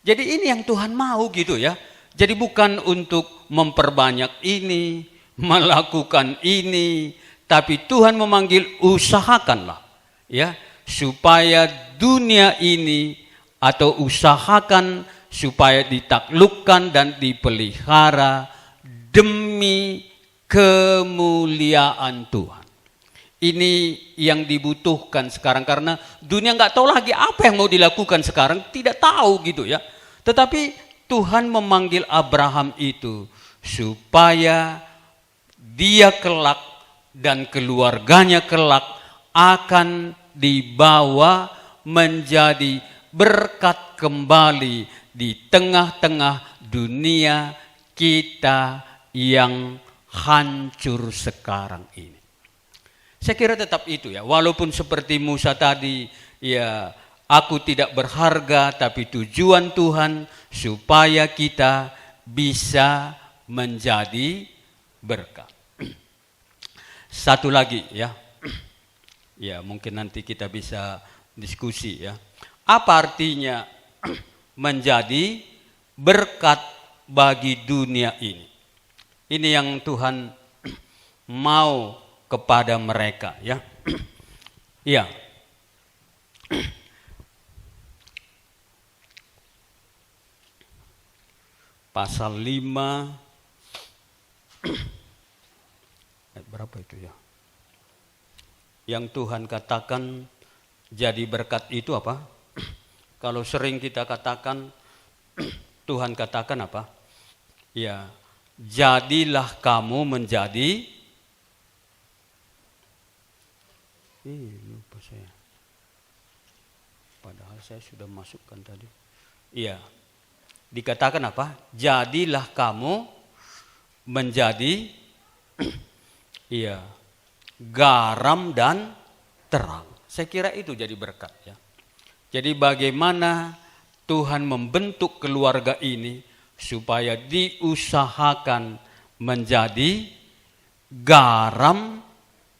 Jadi ini yang Tuhan mau gitu ya. Jadi bukan untuk memperbanyak ini, melakukan ini, tapi Tuhan memanggil usahakanlah ya, supaya dunia ini atau usahakan supaya ditaklukkan dan dipelihara demi kemuliaan Tuhan. Ini yang dibutuhkan sekarang karena dunia nggak tahu lagi apa yang mau dilakukan sekarang, tidak tahu gitu ya. Tetapi Tuhan memanggil Abraham itu supaya dia kelak dan keluarganya kelak akan dibawa menjadi berkat kembali di tengah-tengah dunia kita yang hancur sekarang ini. Saya kira tetap itu ya, walaupun seperti Musa tadi, ya aku tidak berharga, tapi tujuan Tuhan supaya kita bisa menjadi berkat. Satu lagi ya, ya mungkin nanti kita bisa diskusi ya. Apa artinya menjadi berkat bagi dunia ini? Ini yang Tuhan mau kepada mereka ya. Ya. Pasal 5 berapa itu ya? Yang Tuhan katakan jadi berkat itu apa? Kalau sering kita katakan, Tuhan katakan apa? Ya, jadilah kamu menjadi, lupa saya. Padahal saya sudah masukkan tadi. Iya, dikatakan apa? Jadilah kamu menjadi, iya, garam dan terang. Saya kira itu jadi berkat ya. Jadi bagaimana Tuhan membentuk keluarga ini supaya diusahakan menjadi garam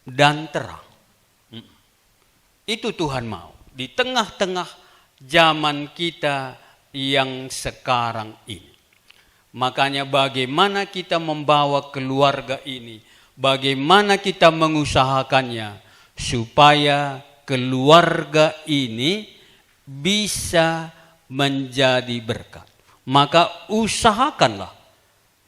dan terang. Itu Tuhan mau. Di tengah-tengah zaman kita yang sekarang ini. Makanya bagaimana kita membawa keluarga ini, bagaimana kita mengusahakannya supaya keluarga ini bisa menjadi berkat. Maka usahakanlah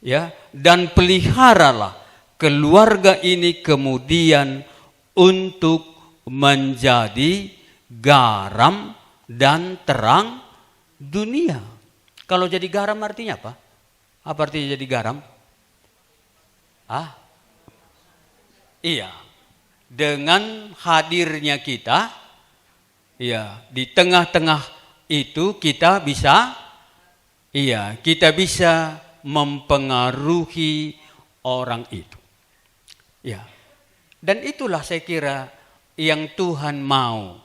ya dan peliharalah keluarga ini kemudian untuk menjadi garam dan terang dunia. Kalau jadi garam artinya apa? Apa artinya jadi garam? Iya. Dengan hadirnya kita, ya, di tengah-tengah itu kita bisa mempengaruhi orang itu. Ya. Dan itulah saya kira yang Tuhan mau.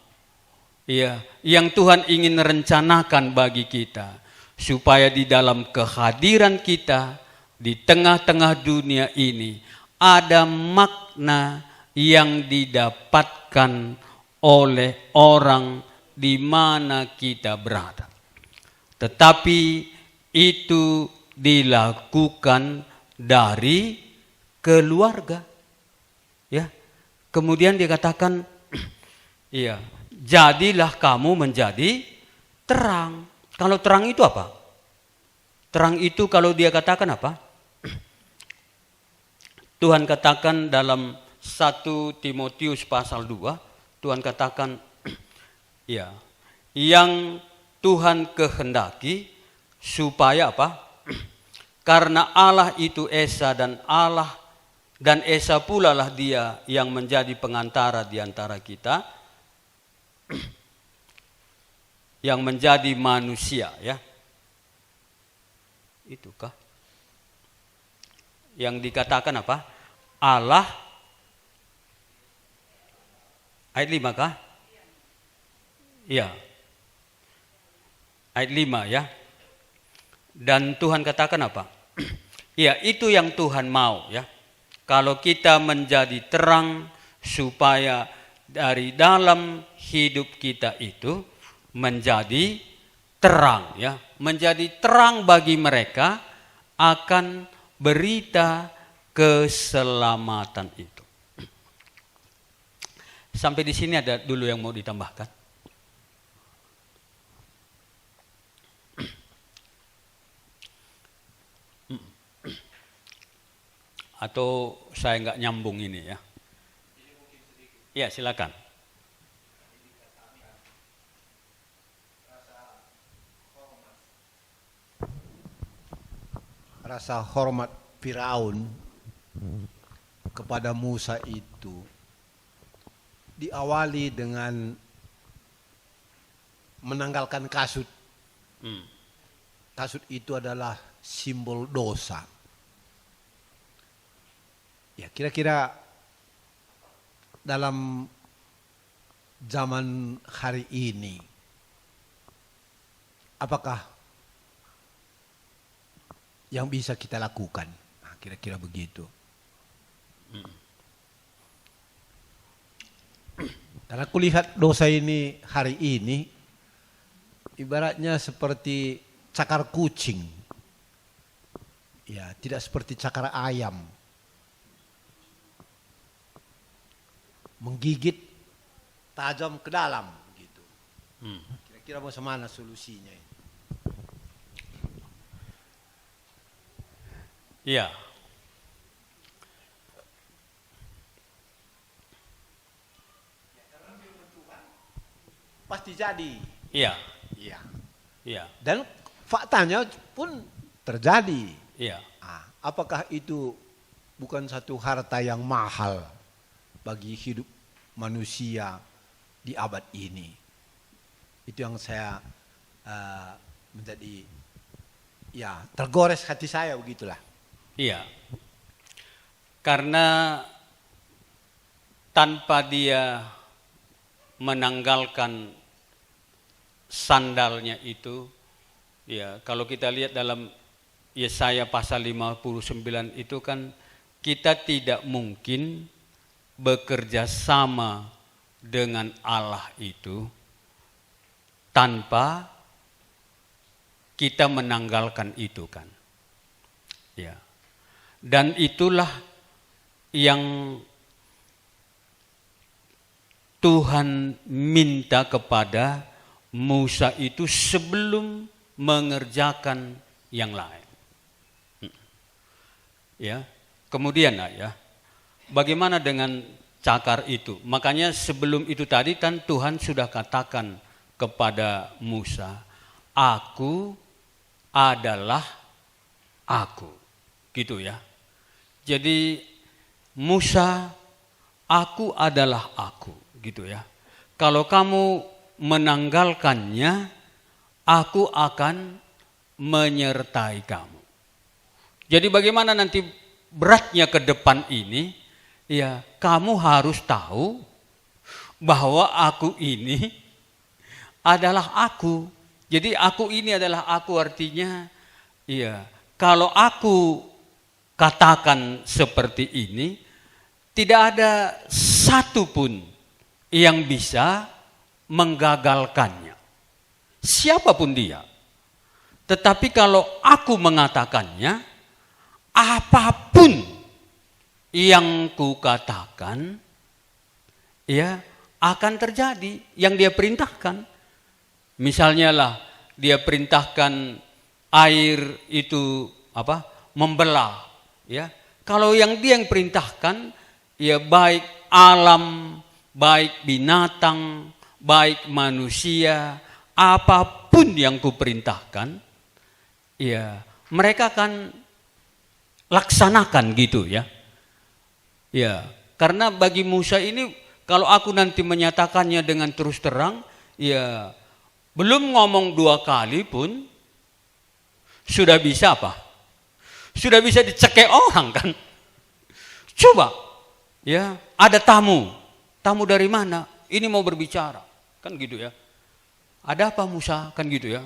Ya, yang Tuhan ingin rencanakan bagi kita, supaya di dalam kehadiran kita di tengah-tengah dunia ini ada makna yang didapatkan oleh orang di mana kita berada. Tetapi itu dilakukan dari keluarga. Ya. Kemudian dikatakan, iya, jadilah kamu menjadi terang. Kalau terang itu apa? Terang itu kalau dia katakan apa? Tuhan katakan dalam 1 Timotius pasal 2, Tuhan katakan, ya, yang Tuhan kehendaki supaya apa? Karena Allah itu Esa dan Esa pula lah dia yang menjadi pengantara di antara kita, yang menjadi manusia, ya. Itukah? Yang dikatakan apa? Allah, ayat 5 kah? Iya. Ayat 5 ya. Dan Tuhan katakan apa? Ya, itu yang Tuhan mau, ya. Kalau kita menjadi terang, supaya dari dalam hidup kita itu menjadi terang, ya. Menjadi terang bagi mereka akan berita keselamatan itu. Sampai di sini ada dulu yang mau ditambahkan? Atau saya nggak nyambung ini, ya? Ya, silakan. Rasa hormat Firaun kepada Musa itu diawali dengan menanggalkan kasut. Kasut itu adalah simbol dosa. Ya, kira-kira dalam zaman hari ini, apakah yang bisa kita lakukan? Nah, kira-kira begitu. Karena kulihat dosa ini hari ini ibaratnya seperti cakar kucing. Ya, tidak seperti cakar ayam. Menggigit tajam ke dalam gitu. Kira-kira bagaimana solusinya ini? Iya. Pasti jadi. Iya. Iya. Iya. Dan faktanya pun terjadi. Iya. Apakah itu bukan satu harta yang mahal bagi hidup manusia di abad ini? Itu yang saya menjadi, ya, tergores hati saya begitulah. Iya. Karena tanpa dia menanggalkan sandalnya itu, ya, kalau kita lihat dalam Yesaya pasal 59 itu kan kita tidak mungkin bekerja sama dengan Allah itu tanpa kita menanggalkan itu kan. Ya. Dan itulah yang Tuhan minta kepada Musa itu sebelum mengerjakan yang lain. Ya. Kemudian ya, bagaimana dengan cakar itu? Makanya sebelum itu tadi kan Tuhan sudah katakan kepada Musa, aku adalah aku. Gitu ya. Jadi Musa, aku adalah aku. Gitu ya. Kalau kamu menanggalkannya, aku akan menyertai kamu. Jadi bagaimana nanti beratnya ke depan ini, ya kamu harus tahu bahwa aku ini adalah aku. Jadi aku ini adalah aku, artinya ya kalau aku katakan seperti ini, tidak ada satupun yang bisa menggagalkannya. Siapapun dia. Tetapi kalau aku mengatakannya, apapun yang kukatakan, ya akan terjadi yang dia perintahkan. Misalnya lah, dia perintahkan air itu membelah, ya. Kalau yang dia yang perintahkan, ya baik alam, baik binatang, baik manusia, apapun yang kuperintahkan, ya mereka akan laksanakan gitu ya. Ya, karena bagi Musa ini, kalau aku nanti menyatakannya dengan terus terang, ya belum ngomong 2 kali pun sudah bisa apa? Sudah bisa dicekek orang kan? Coba, ya ada tamu dari mana? Ini mau berbicara, kan gitu ya. Ada apa Musa? Kan gitu ya.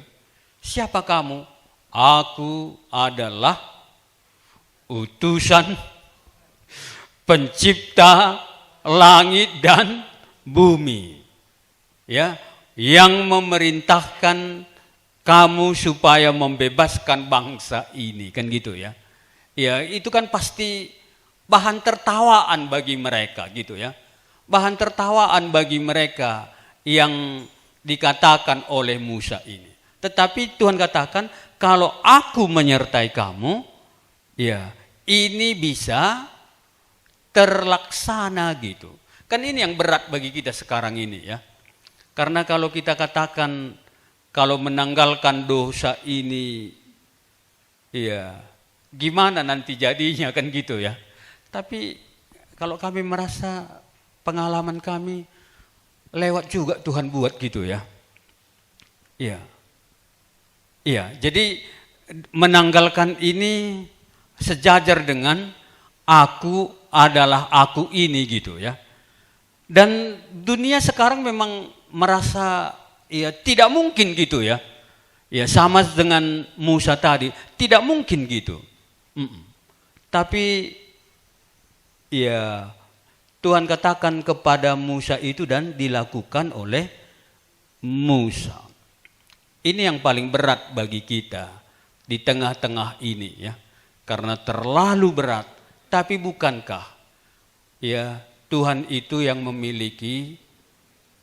Siapa kamu? Aku adalah utusan pencipta langit dan bumi, ya, yang memerintahkan kamu supaya membebaskan bangsa ini, kan gitu ya. Ya, itu kan pasti bahan tertawaan bagi mereka gitu ya. Bahan tertawaan bagi mereka yang dikatakan oleh Musa ini. Tetapi Tuhan katakan, kalau aku menyertai kamu, ya ini bisa terlaksana gitu. Kan ini yang berat bagi kita sekarang ini ya. Karena kalau kita katakan, kalau menanggalkan dosa ini, ya gimana nanti jadinya, kan gitu ya. Tapi kalau kami merasa pengalaman kami lewat juga Tuhan buat gitu ya. Iya. Iya, jadi menanggalkan ini sejajar dengan aku adalah aku ini gitu ya. Dan dunia sekarang memang merasa ya tidak mungkin gitu ya. Ya sama dengan Musa tadi, tidak mungkin gitu. Tapi ya Tuhan katakan kepada Musa itu dan dilakukan oleh Musa. Ini yang paling berat bagi kita di tengah-tengah ini ya. Karena terlalu berat. Tapi bukankah ya Tuhan itu yang memiliki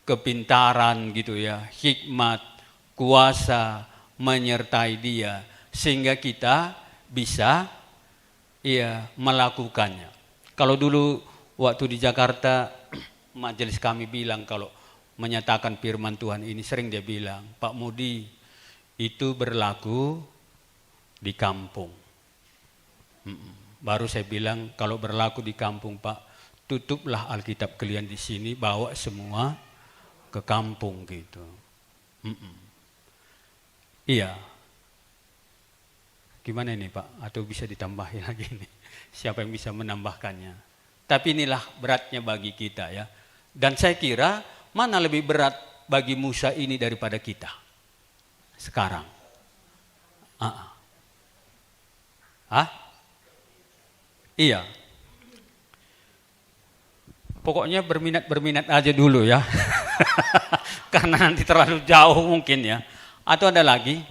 kepintaran gitu ya, hikmat, kuasa menyertai dia sehingga kita bisa ya melakukannya. Kalau dulu waktu di Jakarta majelis kami bilang, kalau menyatakan firman Tuhan ini sering dia bilang, Pak Mudi itu berlaku di kampung. Baru saya bilang, kalau berlaku di kampung Pak, tutuplah Alkitab kalian di sini, bawa semua ke kampung gitu. Iya. Gimana ini Pak? Atau bisa ditambahin lagi nih? Siapa yang bisa menambahkannya? Tapi inilah beratnya bagi kita ya. Dan saya kira mana lebih berat bagi Musa ini daripada kita sekarang? Iya. Pokoknya berminat aja dulu ya. Karena nanti terlalu jauh mungkin ya. Atau ada lagi?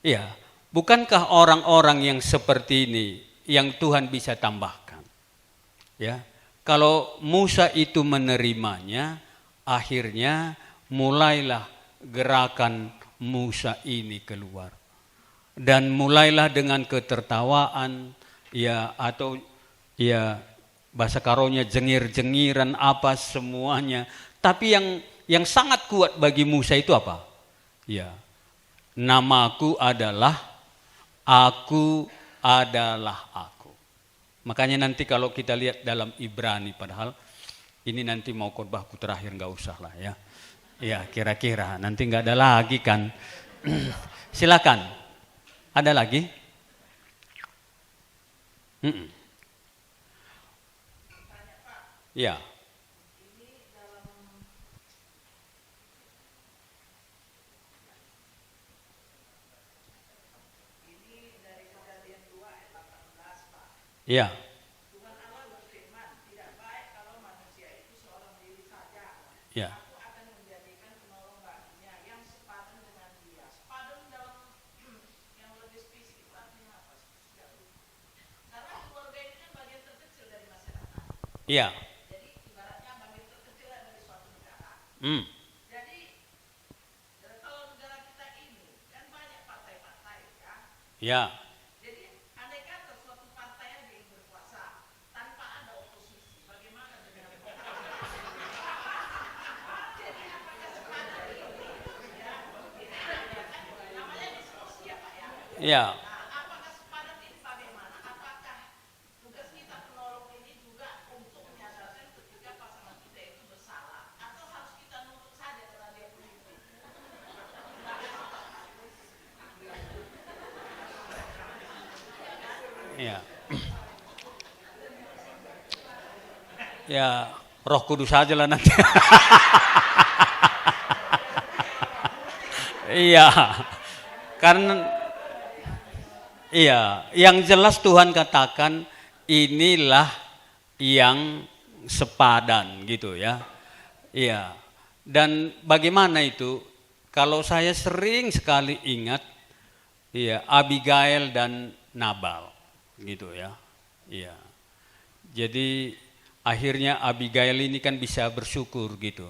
Iya. Bukankah orang-orang yang seperti ini yang Tuhan bisa tambahkan? Ya. Kalau Musa itu menerimanya, akhirnya mulailah gerakan Musa ini keluar. Dan mulailah dengan ketertawaan ya, atau ya bahasa karonya jengir-jengiran apa semuanya. Tapi yang sangat kuat bagi Musa itu apa? Ya, namaku adalah aku adalah aku. Makanya nanti kalau kita lihat dalam Ibrani, padahal ini nanti mau khotbahku terakhir, nggak usah lah ya. Ya kira-kira nanti nggak ada lagi kan. Silakan. Ada lagi? Ya. Ya. Ya. Iya. Hmm. Ya. Ya. Ya. Ya, Roh Kudus aja lah nanti. Iya. Karena iya, yang jelas Tuhan katakan inilah yang sepadan gitu ya. Iya. Dan bagaimana itu? Kalau saya sering sekali ingat iya, Abigail dan Nabal gitu ya. Iya. Jadi akhirnya Abigail ini kan bisa bersyukur gitu.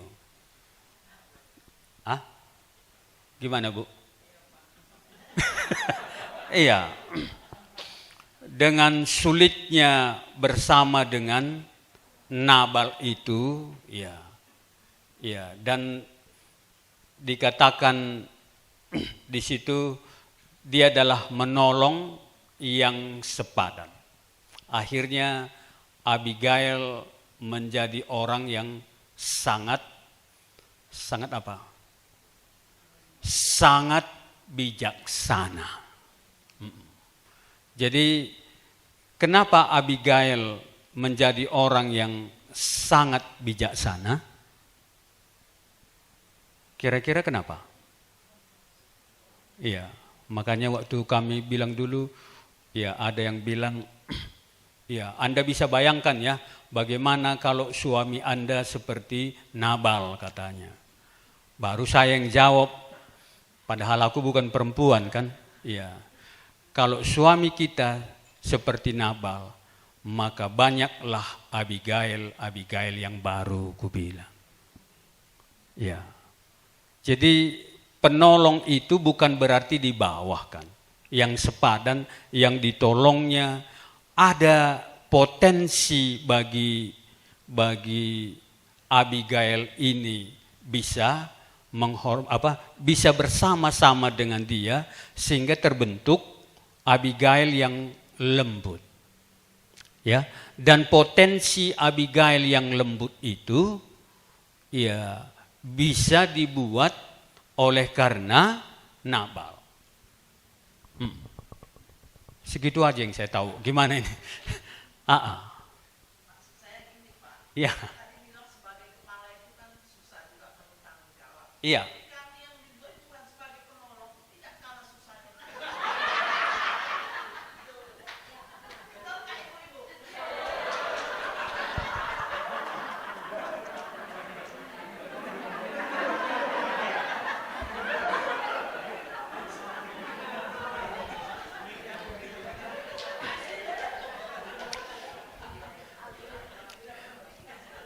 Ah? Gimana, Bu? Iya. Dengan sulitnya bersama dengan Nabal itu, ya. Ya, dan dikatakan di situ dia adalah menolong yang sepadan. Akhirnya Abigail menjadi orang yang sangat apa? Sangat bijaksana. Jadi kenapa Abigail menjadi orang yang sangat bijaksana? Kira-kira kenapa? Iya, makanya waktu kami bilang dulu, ya ada yang bilang, ya Anda bisa bayangkan ya, bagaimana kalau suami Anda seperti Nabal katanya. Baru saya yang jawab, padahal aku bukan perempuan kan. Iya. Kalau suami kita seperti Nabal, maka banyaklah Abigail yang baru kubilang. Ya. Jadi penolong itu bukan berarti di bawah kan. Yang sepadan, yang ditolongnya ada potensi bagi Abigail ini bisa bisa bersama-sama dengan dia sehingga terbentuk Abigail yang lembut. Ya, dan potensi Abigail yang lembut itu ya bisa dibuat oleh karena Nabal. Segitu aja yang saya tahu. Gimana ini? Iya. Iya.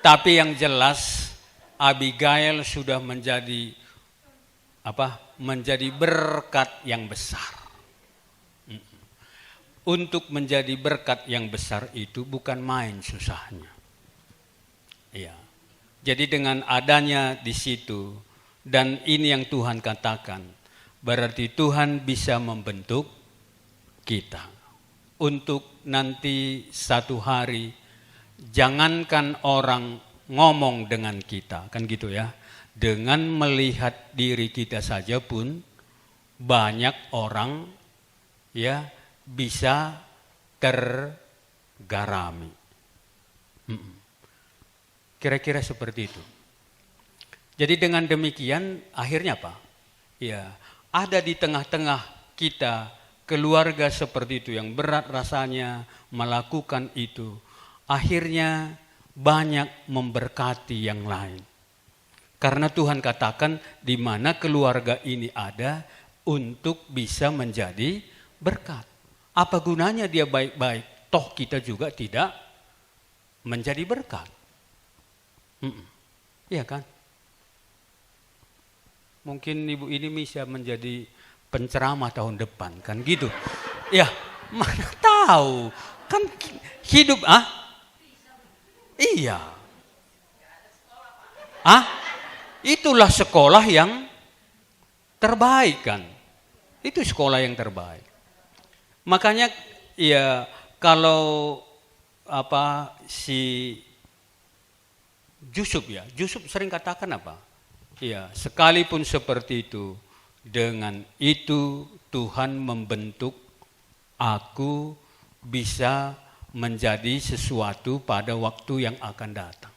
Tapi yang jelas Abigail sudah menjadi berkat yang besar. Untuk menjadi berkat yang besar itu bukan main susahnya. Iya. Jadi dengan adanya di situ dan ini yang Tuhan katakan, berarti Tuhan bisa membentuk kita untuk nanti satu hari. Jangankan orang ngomong dengan kita, kan gitu ya. Dengan melihat diri kita saja pun banyak orang ya bisa tergarami. Kira-kira seperti itu. Jadi dengan demikian akhirnya apa? Ya, ada di tengah-tengah kita keluarga seperti itu yang berat rasanya melakukan itu. Akhirnya banyak memberkati yang lain. Karena Tuhan katakan di mana keluarga ini ada untuk bisa menjadi berkat. Apa gunanya dia baik-baik, toh kita juga tidak menjadi berkat. Iya kan? Mungkin ibu ini bisa menjadi penceramah tahun depan, kan gitu. Ya, mana tahu. Kan hidup, Iya. Itulah sekolah yang terbaik kan. Itu sekolah yang terbaik. Makanya ya kalau si Yusuf sering katakan apa? Ya, sekalipun seperti itu, dengan itu Tuhan membentuk aku bisa menjadi sesuatu pada waktu yang akan datang.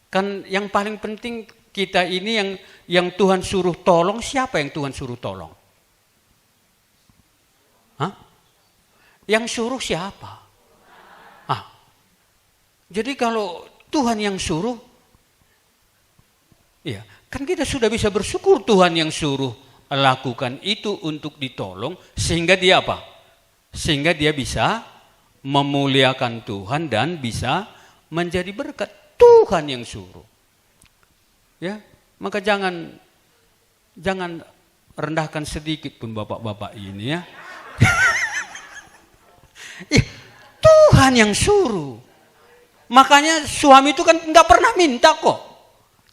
Kan yang paling penting kita ini yang Tuhan suruh tolong, siapa yang Tuhan suruh tolong? Yang suruh siapa? Jadi kalau Tuhan yang suruh, ya kan kita sudah bisa bersyukur Tuhan yang suruh lakukan itu untuk ditolong, sehingga dia apa? Sehingga dia bisa memuliakan Tuhan dan bisa menjadi berkat. Tuhan yang suruh. Ya, maka jangan rendahkan sedikit pun bapak-bapak ini ya. Tuhan yang suruh. Makanya suami itu kan nggak pernah minta kok.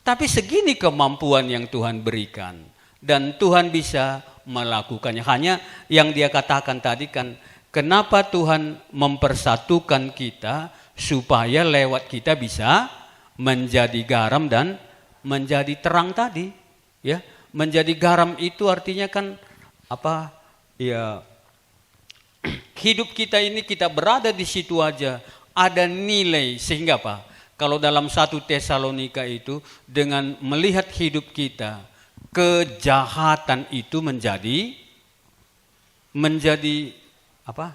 Tapi segini kemampuan yang Tuhan berikan. Dan Tuhan bisa melakukannya. Hanya yang dia katakan tadi kan, kenapa Tuhan mempersatukan kita supaya lewat kita bisa menjadi garam dan menjadi terang tadi. Ya, menjadi garam itu artinya kan apa? Ya, hidup kita ini kita berada di situ aja ada nilai, sehingga apa? Kalau dalam 1 Tesalonika itu dengan melihat hidup kita, kejahatan itu menjadi apa?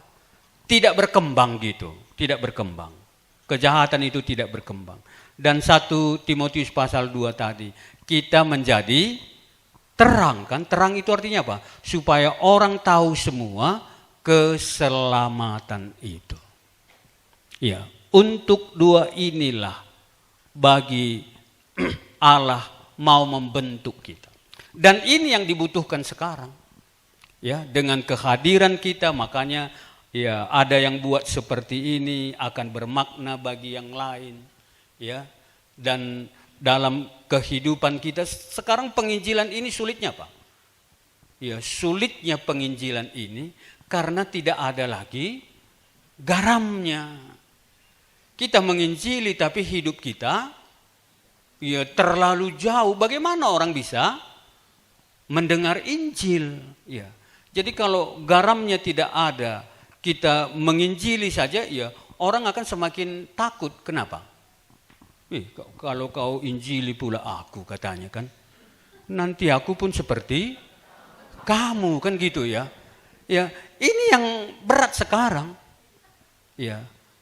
Tidak berkembang gitu, tidak berkembang. Kejahatan itu tidak berkembang. Dan 1 Timotius pasal 2 tadi, kita menjadi terang kan? Terang itu artinya apa? Supaya orang tahu semua keselamatan itu. Ya, untuk dua inilah bagi Allah mau membentuk kita. Dan ini yang dibutuhkan sekarang. Ya, dengan kehadiran kita makanya ya ada yang buat seperti ini akan bermakna bagi yang lain. Ya. Dan dalam kehidupan kita sekarang penginjilan ini sulitnya apa? Ya, sulitnya penginjilan ini karena tidak ada lagi garamnya. Kita menginjili tapi hidup kita ya terlalu jauh. Bagaimana orang bisa mendengar Injil? Ya. Jadi kalau garamnya tidak ada, kita menginjili saja ya orang akan semakin takut. Kenapa? Kalau kau injili pula aku katanya kan. Nanti aku pun seperti kamu kan gitu ya. Ya, ini yang berat sekarang. Ya.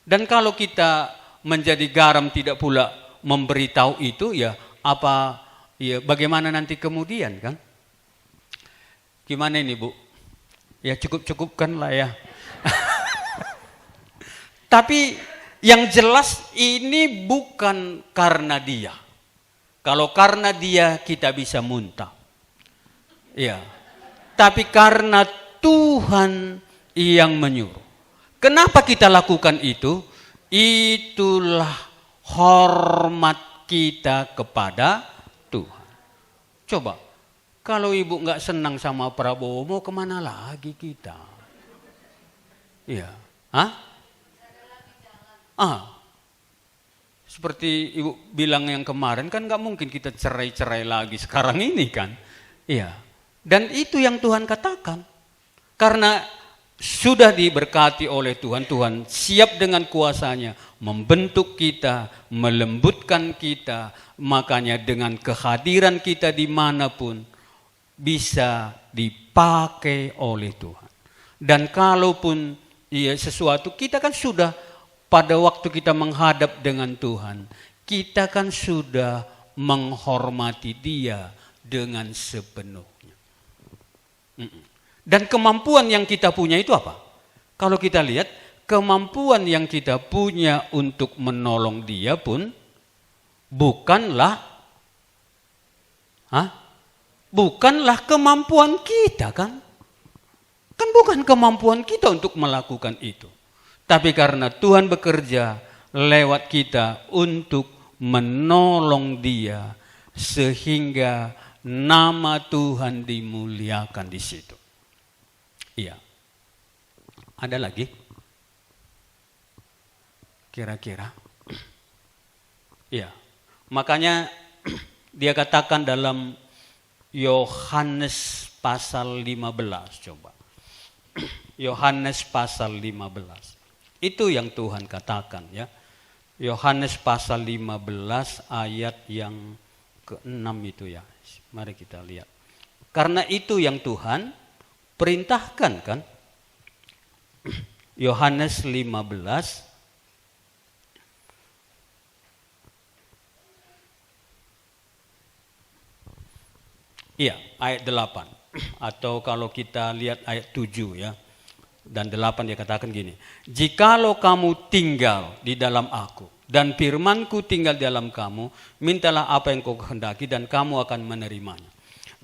Dan kalau kita menjadi garam tidak pula memberitahu itu ya apa ya bagaimana nanti kemudian kan? Gimana ini Bu? Ya cukup-cukupkan lah ya. Tapi yang jelas ini bukan karena dia. Kalau karena dia kita bisa muntah. Ya. Tapi karena Tuhan yang menyuruh. Kenapa kita lakukan itu? Itulah hormat kita kepada Tuhan. Coba, kalau ibu nggak senang sama Prabowo, mau kemana lagi kita? Iya, seperti ibu bilang yang kemarin kan nggak mungkin kita cerai-cerai lagi sekarang ini kan? Iya. Dan itu yang Tuhan katakan. Karena sudah diberkati oleh Tuhan, Tuhan siap dengan kuasanya membentuk kita, melembutkan kita. Makanya dengan kehadiran kita dimanapun bisa dipakai oleh Tuhan. Dan kalaupun sesuatu, kita kan sudah pada waktu kita menghadap dengan Tuhan, kita kan sudah menghormati Dia dengan sepenuhnya. Dan kemampuan yang kita punya itu apa? Kalau kita lihat, kemampuan yang kita punya untuk menolong Dia pun bukanlah kemampuan kita kan? Kan bukan kemampuan kita untuk melakukan itu. Tapi karena Tuhan bekerja lewat kita untuk menolong Dia, sehingga nama Tuhan dimuliakan di situ. Iya. Ada lagi? Kira-kira? Iya. Makanya dia katakan dalam Yohanes pasal 15, coba. Yohanes pasal 15. Itu yang Tuhan katakan ya. Yohanes pasal 15 ayat yang ke-6 itu ya. Mari kita lihat. Karena itu yang Tuhan perintahkan kan. Yohanes 15 iya, ayat 8. Atau kalau kita lihat ayat 7 ya. Dan 8 dia katakan gini. Jikalau kamu tinggal di dalam aku dan firmanku tinggal di dalam kamu, mintalah apa yang kau kehendaki dan kamu akan menerimanya.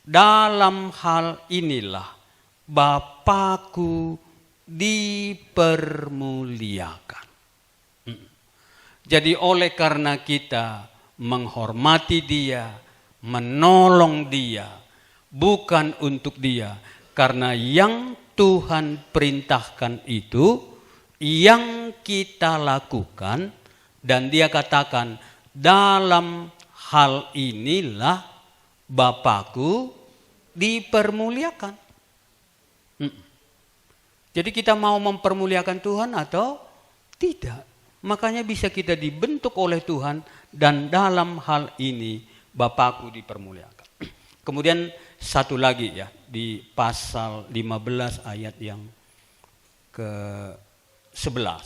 Dalam hal inilah Bapakku dipermuliakan. Jadi oleh karena kita menghormati Dia, menolong Dia, bukan untuk Dia, karena yang Tuhan perintahkan itu yang kita lakukan, dan dia katakan dalam hal inilah Bapakku dipermuliakan. Jadi kita mau mempermuliakan Tuhan atau tidak? Makanya bisa kita dibentuk oleh Tuhan, dan dalam hal ini Bapakku dipermuliakan. Kemudian satu lagi ya, di pasal 15 ayat yang ke-11.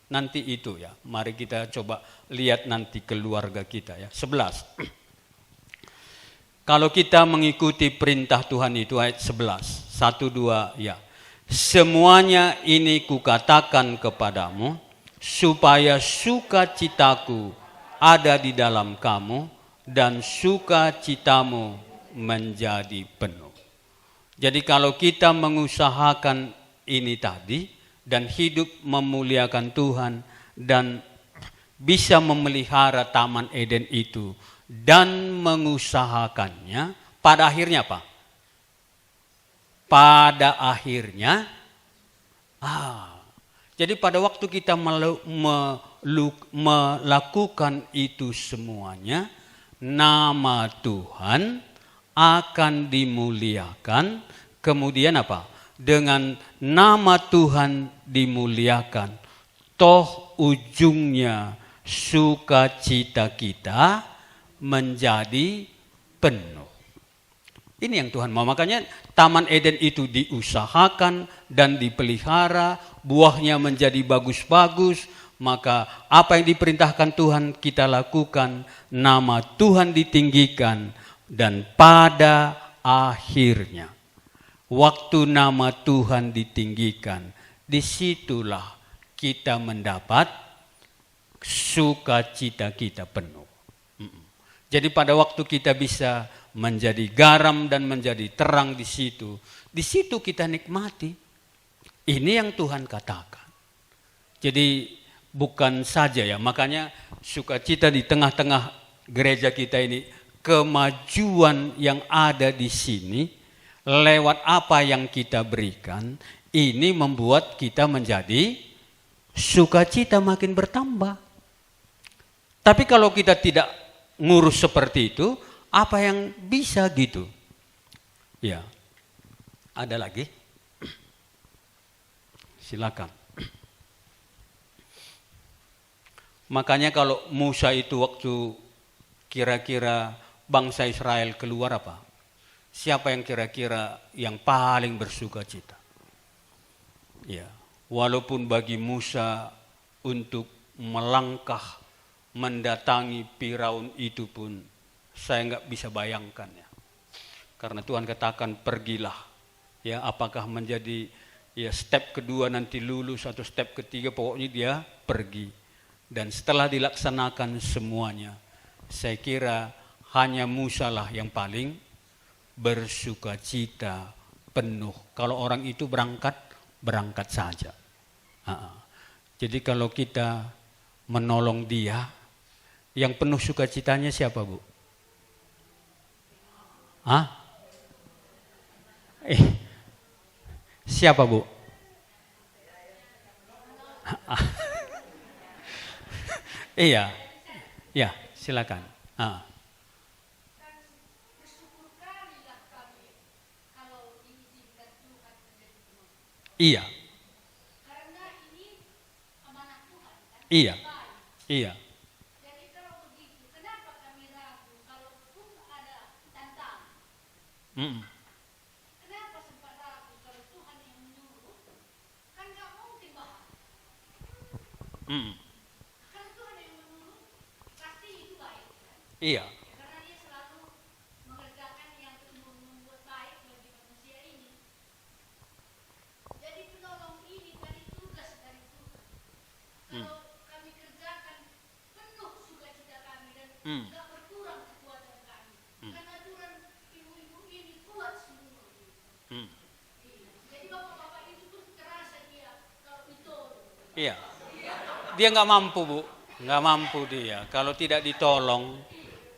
Nanti itu ya, mari kita coba lihat nanti keluarga kita ya. 11. Kalau kita mengikuti perintah Tuhan itu ayat 11. 1, 2 ya. Semuanya ini kukatakan kepadamu, supaya sukacitaku ada di dalam kamu, dan sukacitamu menjadi penuh. Jadi kalau kita mengusahakan ini tadi dan hidup memuliakan Tuhan dan bisa memelihara Taman Eden itu dan mengusahakannya, pada akhirnya apa? Pada akhirnya jadi pada waktu kita melakukan itu semuanya, nama Tuhan akan dimuliakan. Kemudian apa? Dengan nama Tuhan dimuliakan, toh ujungnya sukacita kita menjadi penuh. Ini yang Tuhan mau. Makanya Taman Eden itu diusahakan dan dipelihara, buahnya menjadi bagus-bagus. Maka apa yang diperintahkan Tuhan kita lakukan, nama Tuhan ditinggikan. Dan pada akhirnya, waktu nama Tuhan ditinggikan, disitulah kita mendapat sukacita kita penuh. Jadi pada waktu kita bisa menjadi garam dan menjadi terang di situ kita nikmati. Ini yang Tuhan katakan. Jadi bukan saja ya, makanya sukacita di tengah-tengah gereja kita ini, kemajuan yang ada di sini lewat apa yang kita berikan, ini membuat kita menjadi sukacita makin bertambah. Tapi kalau kita tidak ngurus seperti itu, apa yang bisa gitu? Ya, ada lagi? silakan. Makanya kalau Musa itu waktu kira-kira bangsa Israel keluar apa? Siapa yang kira-kira yang paling bersuka cita? Ya, walaupun bagi Musa untuk melangkah mendatangi Firaun itu pun saya nggak bisa bayangkan ya. Karena Tuhan katakan pergilah. Ya, apakah menjadi ya step kedua nanti lulus atau step ketiga, pokoknya dia pergi. Dan setelah dilaksanakan semuanya, saya kira hanya Musa lah yang paling bersuka cita penuh. Kalau orang itu berangkat, berangkat saja. Jadi kalau kita menolong dia, yang penuh sukacitanya siapa, Bu? Siapa, Bu? Iya, ya silakan. Iya. Karena ini amanah Tuhan, kan? Iya. Iya. Jadi kalau begitu, kenapa kami ragu kalau pun ada tantangan? Kenapa sempat ragu kalau Tuhan yang menyuruh? Kan nggak mungkin bahas. Kalau Tuhan yang menyuruh, pasti itu baik, kan? Iya. Karena dia selalu mengerjakan yang membuat baik bagi manusia ini. Jadi penolong ini dari tugas dari Tuhan. Kalau kami kerjakan penuh sukacita kami dan tidak berkurang kekuatan kami. Karena Tuhan ibu-ibu ini kuat semua. Jadi bapak-bapak itu pun terasa dia kalau ditolong. Iya. Dia nggak mampu, Bu. Nggak mampu dia. Kalau tidak ditolong,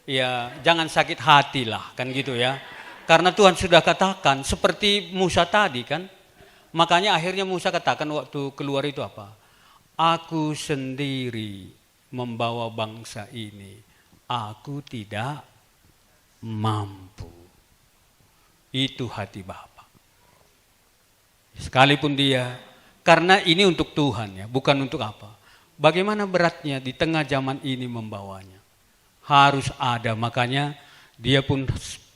ya jangan sakit hati lah, kan gitu ya. Karena Tuhan sudah katakan, seperti Musa tadi kan. Makanya akhirnya Musa katakan waktu keluar itu apa? Aku sendiri membawa bangsa ini. Aku tidak mampu. Itu hati Bapa. Sekalipun dia, karena ini untuk Tuhan ya, bukan untuk apa. Bagaimana beratnya di tengah zaman ini membawanya. Harus ada, makanya dia pun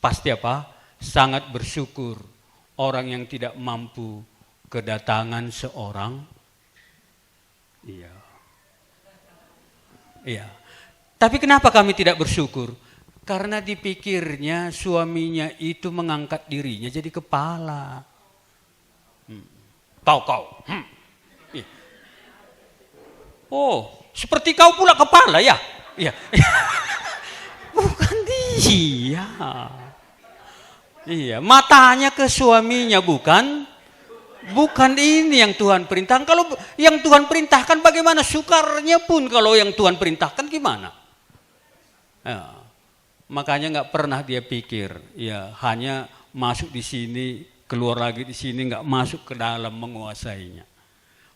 pasti apa? Sangat bersyukur orang yang tidak mampu kedatangan seorang. Iya. Iya. Tapi kenapa kami tidak bersyukur? Karena dipikirnya suaminya itu mengangkat dirinya jadi kepala. Kau. Oh, seperti kau pula kepala ya? Iya. Bukan dia. Iya, matanya ke suaminya bukan ini yang Tuhan perintahkan. Kalau yang Tuhan perintahkan bagaimana sukarnya pun kalau yang Tuhan perintahkan gimana? Ya, makanya nggak pernah dia pikir, ya hanya masuk di sini, keluar lagi di sini, nggak masuk ke dalam menguasainya.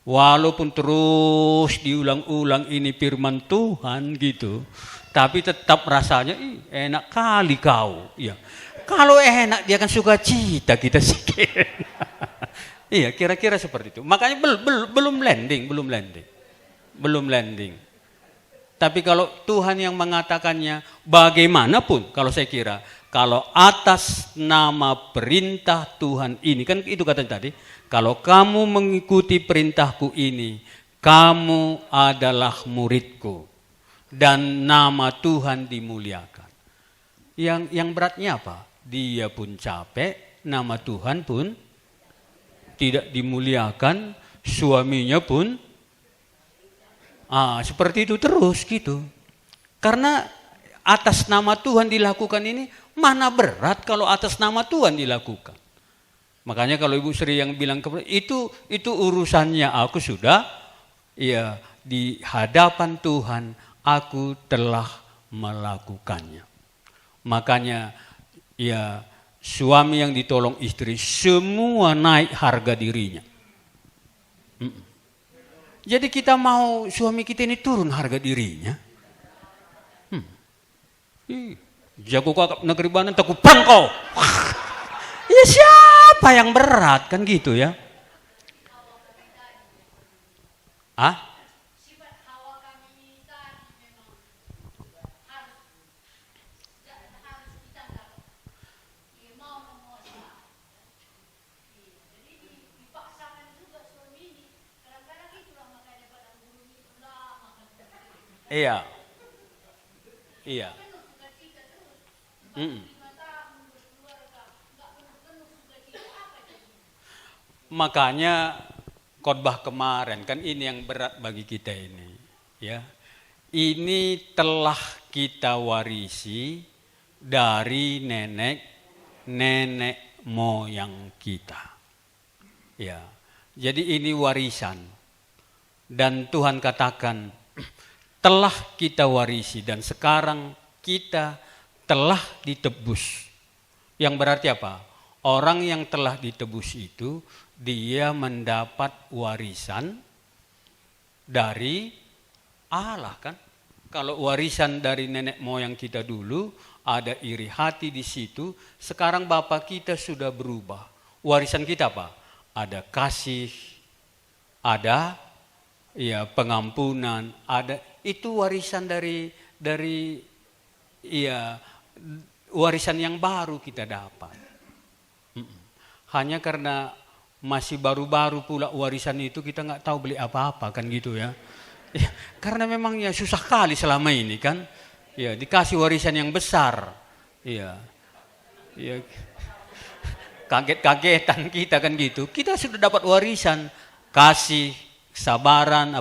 Walaupun terus diulang-ulang ini firman Tuhan gitu, tapi tetap rasanya enak kali kau. Ya. Kalau enak dia akan suka cita kita sikit. Iya, kira-kira seperti itu. Makanya belum landing. Tapi kalau Tuhan yang mengatakannya bagaimanapun, kalau saya kira kalau atas nama perintah Tuhan ini, kan itu katanya tadi, kalau kamu mengikuti perintahku ini, kamu adalah muridku dan nama Tuhan dimuliakan. Yang beratnya apa? Dia pun capek, nama Tuhan pun tidak dimuliakan, suaminya pun seperti itu terus gitu. Karena atas nama Tuhan dilakukan ini, mana berat kalau atas nama Tuhan dilakukan. Makanya kalau Ibu Sri yang bilang itu urusannya, aku sudah ya di hadapan Tuhan aku telah melakukannya. Makanya ya suami yang ditolong istri semua naik harga dirinya. Jadi kita mau suami kita ini turun harga dirinya. Jago kakap negeri Banan takut perang. Ya siapa yang berat kan gitu ya. Ah? Iya. Iya. Mm. Makanya khotbah kemarin kan ini yang berat bagi kita ini, ya. Ini telah kita warisi dari nenek moyang kita. Ya. Jadi ini warisan. Dan Tuhan katakan telah kita warisi dan sekarang kita telah ditebus. Yang berarti apa? Orang yang telah ditebus itu dia mendapat warisan dari Allah kan. Kalau warisan dari nenek moyang kita dulu ada iri hati di situ, sekarang Bapak kita sudah berubah. Warisan kita apa? Ada kasih, ada ya pengampunan, ada itu warisan dari ya warisan yang baru kita dapat. Hanya karena masih baru-baru pula warisan itu kita nggak tahu beli apa-apa kan gitu ya. Ya, karena memang ya susah kali selama ini kan, ya dikasih warisan yang besar, ya kaget-kagetan kita kan gitu. Kita sudah dapat warisan kasih, kesabaran,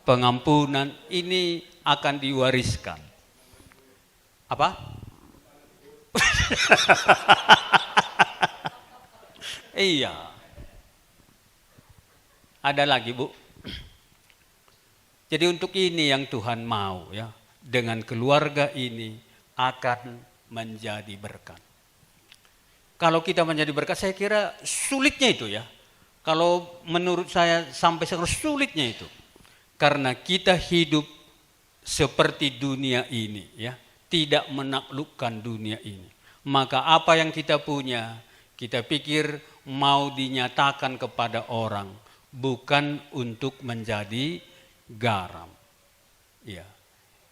pengampunan, ini akan diwariskan. Apa? Iya. Ada lagi, Bu. Jadi untuk ini yang Tuhan mau ya, dengan keluarga ini akan menjadi berkat. Kalau kita menjadi berkat, saya kira sulitnya itu ya. Kalau menurut saya sampai sekarang sulitnya itu. Karena kita hidup seperti dunia ini ya, tidak menaklukkan dunia ini. Maka apa yang kita punya, kita pikir mau dinyatakan kepada orang, bukan untuk menjadi garam. Ya.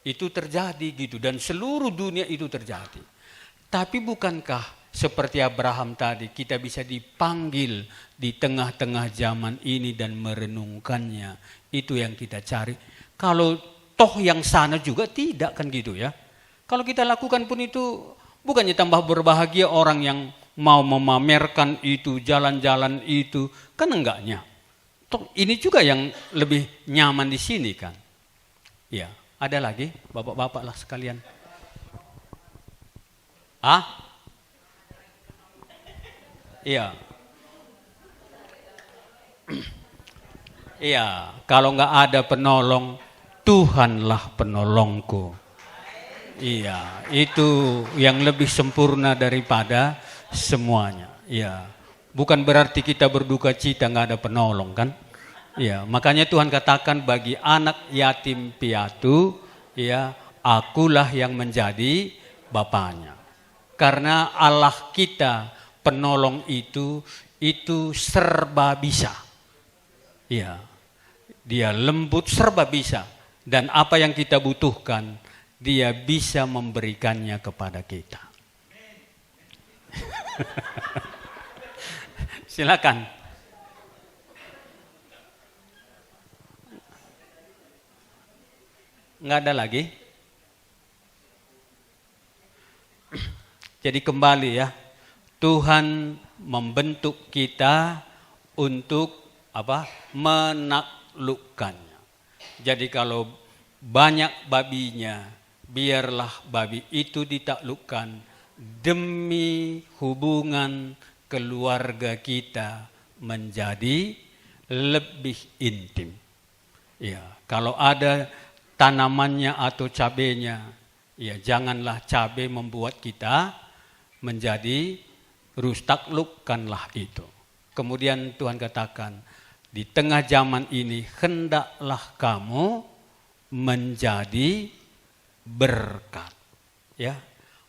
Itu terjadi gitu dan seluruh dunia itu terjadi. Tapi bukankah seperti Abraham tadi kita bisa dipanggil di tengah-tengah zaman ini dan merenungkannya. Itu yang kita cari. Kalau toh yang sana juga tidak kan gitu ya. Kalau kita lakukan pun itu bukannya tambah berbahagia orang yang mau memamerkan itu, jalan-jalan itu, kan enggaknya. Toh ini juga yang lebih nyaman di sini kan. Ya, ada lagi bapak-bapak lah sekalian. Iya. Iya, kalau nggak ada penolong, Tuhanlah penolongku. Iya, itu yang lebih sempurna daripada semuanya. Iya. Bukan berarti kita berduka cita nggak ada penolong kan? Ya, makanya Tuhan katakan bagi anak yatim piatu, ya, akulah yang menjadi bapaknya. Karena Allah kita penolong itu serba bisa. Ya, dia lembut serba bisa dan apa yang kita butuhkan dia bisa memberikannya kepada kita. Silakan. Nggak ada lagi. Jadi kembali ya, Tuhan membentuk kita untuk menaklukkannya. Jadi kalau banyak babinya, biarlah babi itu ditaklukkan demi hubungan keluarga kita menjadi lebih intim. Ya, kalau ada tanamannya atau cabenya, ya janganlah cabai membuat kita menjadi rusak, taklukkanlah itu. Kemudian Tuhan katakan, di tengah zaman ini hendaklah kamu menjadi berkat. Ya,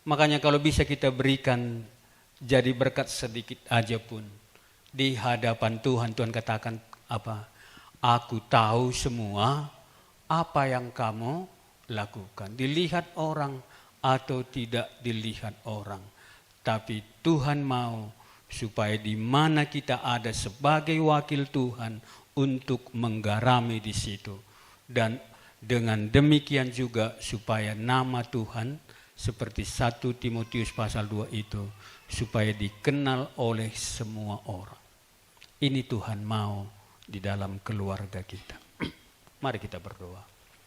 makanya kalau bisa kita berikan jadi berkat sedikit aja pun di hadapan Tuhan, Tuhan katakan Aku tahu semua apa yang kamu lakukan. Dilihat orang atau tidak dilihat orang. Tapi Tuhan mau supaya di mana kita ada sebagai wakil Tuhan untuk menggarami di situ. Dan dengan demikian juga supaya nama Tuhan seperti 1 Timotius pasal 2 itu supaya dikenal oleh semua orang. Ini Tuhan mau di dalam keluarga kita. Mari kita berdoa.